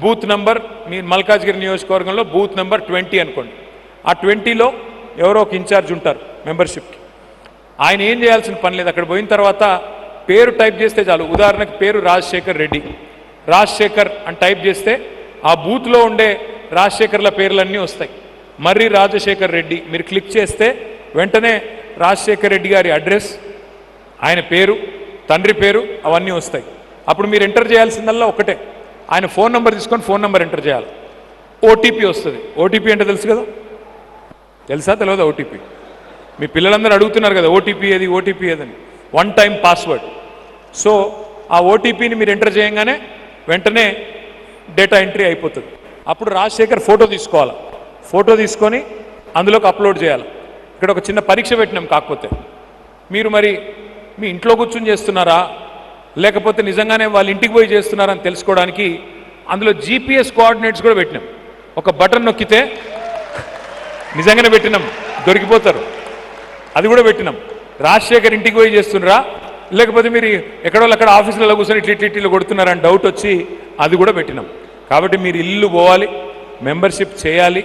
బూత్ నంబర్, మీ మల్కాజ్గిరి నియోజకవర్గంలో బూత్ నెంబర్ 20 అనుకోండి. ఆ 20లో ఎవరో ఒక ఇన్ఛార్జ్ ఉంటారు మెంబర్షిప్కి. ఆయన ఏం చేయాల్సిన పని లేదు. అక్కడ పోయిన తర్వాత పేరు టైప్ చేస్తే చాలు. ఉదాహరణకి పేరు రాజశేఖర్ రెడ్డి, రాజశేఖర్ అని టైప్ చేస్తే ఆ బూత్లో ఉండే రాజశేఖర్ల పేర్లన్నీ వస్తాయి. మర్రి రాజశేఖర్ రెడ్డి మీరు క్లిక్ చేస్తే వెంటనే రాజశేఖర్ రెడ్డి గారి అడ్రస్, ఆయన పేరు, తండ్రి పేరు అవన్నీ వస్తాయి. అప్పుడు మీరు ఎంటర్ చేయాల్సిందల్లా ఒకటే, ఆయన ఫోన్ నెంబర్ తీసుకొని ఫోన్ నెంబర్ ఎంటర్ చేయాలి. ఓటీపీ వస్తుంది. ఓటీపీ అంటే తెలుసు కదా, తెలుసా తెలియదా? ఓటీపీ మీ పిల్లలందరూ అడుగుతున్నారు కదా, ఓటీపీ ఏదని. 1 టైం పాస్వర్డ్. సో ఆ ఓటీపీని మీరు ఎంటర్ చేయగానే వెంటనే డేటా ఎంట్రీ అయిపోతుంది. అప్పుడు రాజశేఖర్ ఫోటో తీసుకోవాలి. ఫోటో తీసుకొని అందులోకి అప్లోడ్ చేయాలి. ఇక్కడ ఒక చిన్న పరీక్ష పెట్టినాం. కాకపోతే మీరు మరి మీ ఇంట్లో కూర్చొని చేస్తున్నారా లేకపోతే నిజంగానే వాళ్ళ ఇంటికి పోయి చేస్తున్నారని తెలుసుకోవడానికి అందులో జీపీఎస్ కోఆర్డినేట్స్ కూడా పెట్టినాం. ఒక బటన్ నొక్కితే నిజంగానే పెట్టినాం, దొరికిపోతారు. అది కూడా పెట్టినాం. రాజశేఖర్ ఇంటికి పోయి చేస్తున్నారా లేకపోతే మీరు ఎక్కడో అక్కడ ఆఫీసులలో కూర్చొని ఇట్లు కొడుతున్నారని డౌట్ వచ్చి అది కూడా పెట్టినాం. కాబట్టి మీరు ఇల్లు పోవాలి, మెంబర్షిప్ చేయాలి,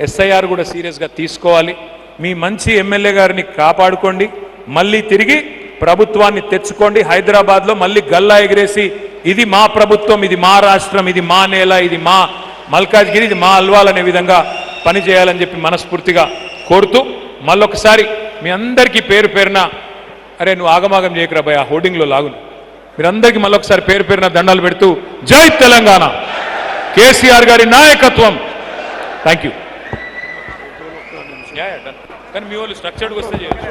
ఎస్ఐఆర్ కూడా సీరియస్గా తీసుకోవాలి. మీ మంచి ఎమ్మెల్యే గారిని కాపాడుకోండి, మళ్ళీ తిరిగి ప్రభుత్వాన్ని తెచ్చుకోండి. హైదరాబాద్లో మళ్ళీ గల్లా ఎగిరేసి ఇది మా ప్రభుత్వం, ఇది మా రాష్ట్రం, ఇది మా నేల, ఇది మా మల్కాజ్గిరి, ఇది మా అల్వాల్ అనే విధంగా పనిచేయాలని చెప్పి మనస్ఫూర్తిగా కోరుతూ మళ్ళొకసారి మీ అందరికీ పేరు పేరున, అరే నువ్వు ఆగమాగం చేయకురా భయ, ఆ హోర్డింగ్లో లాగును, మీరందరికీ మళ్ళొకసారి పేరు పేరున దండాలు పెడుతూ జై తెలంగాణ, కేసీఆర్ గారి నాయకత్వం. Thank you. కానీ మీ వాళ్ళు స్ట్రక్చర్డ్గా వస్తే చేయొచ్చు.